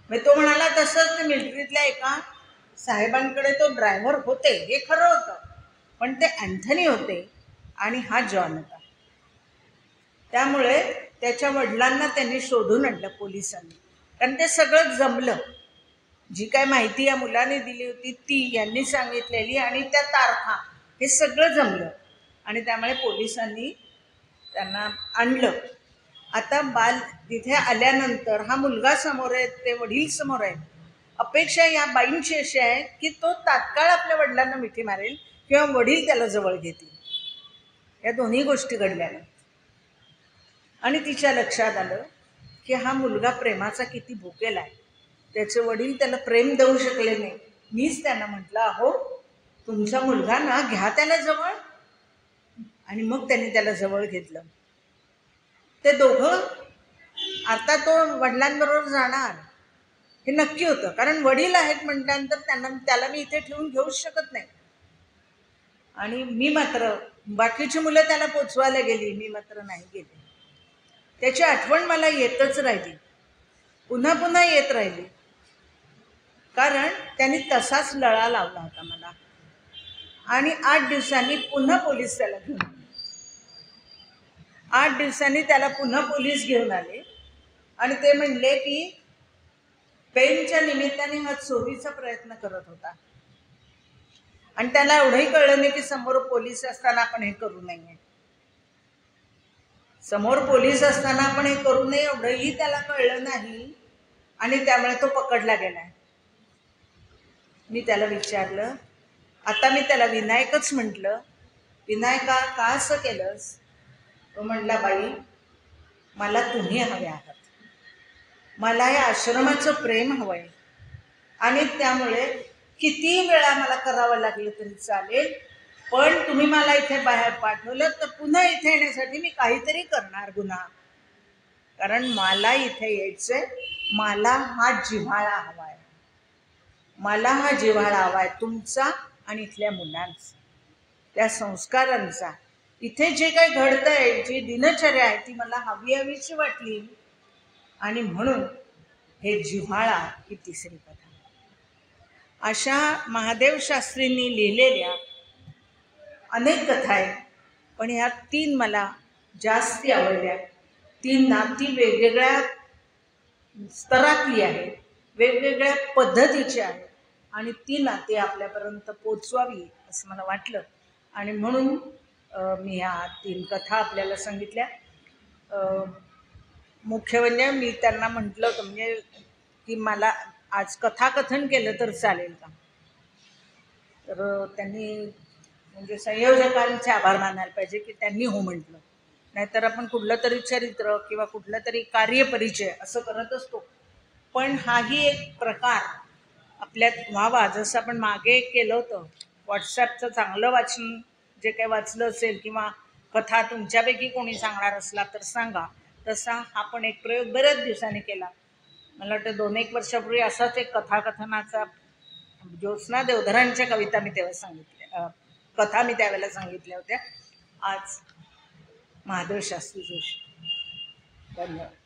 मग तो म्हणाला तसंच ते मिलिटरीतल्या एका साहेबांकडे तो ड्रायव्हर होते, हे खरं होतं, पण ते अँथनी होते आणि हा जॉन होता. त्यामुळे त्याच्या वडिलांना त्यांनी शोधून आणलं पोलिसांनी, कारण ते सगळं जमलं. जी काय माहिती या मुलाने दिली होती ती, यांनी सांगितलेली, आणि त्या तारखा, हे सगळं जमलं. आणि त्यामुळे पोलिसांनी त्यांना आणलं. आता तिथे आल्यानंतर हा मुलगा समोर आहे, ते वडील समोर आहेत. अपेक्षा या बाईंची अशी आहे की तो तात्काळ आपल्या वडिलांना मिठी मारेल किंवा वडील त्याला जवळ घेतील. या दोन्ही गोष्टी घडल्या नाहीत. आणि तिच्या लक्षात आलं की हा मुलगा प्रेमाचा किती भुकेला आहे. त्याचे वडील त्याला प्रेम देऊ शकले नाही. मीच त्यांना म्हटलं, अहो तुमचा मुलगा ना, घ्या त्याला जवळ. आणि मग त्यांनी त्याला जवळ घेतलं. ते दोघं, आता तो वडिलांबरोबर जाणार हे नक्की होतं, कारण वडील आहेत म्हटल्यानंतर त्याला मी इथे ठेवून घेऊच शकत नाही. आणि मी मात्र, बाकीची मुलं त्याला पोचवायला गेली, मी मात्र नाही गेले. त्याची आठवण मला येतच राहिली, पुन्हा पुन्हा येत राहिली, कारण त्यांनी तसाच लळा लावला होता मला. आणि 8 दिवसांनी पुन्हा पोलीस त्याला घेऊन आले. 8 दिवसांनी त्याला पुन्हा पोलीस घेऊन आले आणि ते म्हणले की पेनच्या निमित्ताने हा चोरीचा प्रयत्न करत होता. आणि त्याला एवढंही कळलं नाही की समोर पोलीस असताना आपण हे करू नये. समोर पोलीस असताना आपण हे करू नये एवढंही त्याला कळलं नाही, आणि त्यामुळे तो पकडला गेलाय. मी त्याला विचारलं, आता मी त्याला विनायकच म्हटलं, विनायका का असं केलंस? तो म्हणला, बाई मला तुम्ही हवे आहात, मला या आश्रमाचं प्रेम हवंय, आणि त्यामुळे किती वेळा मला करावं लागलं तरी चालेल, पण तुम्ही मला इथे बाहेर पाठवलं तर पुन्हा इथे येण्यासाठी मी काहीतरी करणार गुन्हा, कारण मला इथे यायचंय. मला हा जिव्हाळा हवाय, मला हा जिव्हाळा हवाय तुमचा आणि इथल्या मुलांचा, त्या संस्कारांचा. इथे जे काही घडतंय, जी दिनचर्या आहे ती मला हवीशी वाटली, आणि म्हणून हे जिव्हाळा ही तिसरी कथा. अशा महादेव शास्त्रींनी लिहिलेल्या अनेक कथा आहेत, पण ह्या 3 मला जास्ती आवडल्या. 3 नाती वेगवेगळ्या स्तरातली आहेत, वेगवेगळ्या पद्धतीची आहेत, आणि ती नाती आपल्यापर्यंत पोचवावी असं मला वाटलं, आणि म्हणून मी ह्या 3 कथा आपल्याला सांगितल्या. मुख्य म्हणजे मी त्यांना म्हटलं होतं म्हणजे की मला आज कथाकथन केलं तर चालेल का. तर त्यांनी म्हणजे संयोजकांचे आभार मानायला पाहिजे की त्यांनी हो म्हटलं. नाहीतर आपण कुठलं तरी चरित्र किंवा कुठलं तरी कार्यपरिचय असं करत असतो. पण हाही एक प्रकार आपल्यात व्हावा. जसं आपण मागे केलं होतं व्हॉट्सॲपचं चांगलं वाचन जे काही वाचलं असेल किंवा कथा तुमच्यापैकी कोणी सांगणार असला तर सांगा, तसा हा पण एक प्रयोग बऱ्याच दिवसांनी केला. मला वाटतं 2-1 वर्षापूर्वी असाच एक कथाकथनाचा ज्योत्स्ना देवधरांच्या कविता मी तेव्हा सांगितल्या, कथा मी त्यावेळेला सांगितल्या होत्या. आज महादेव शास्त्री जोशी. धन्यवाद.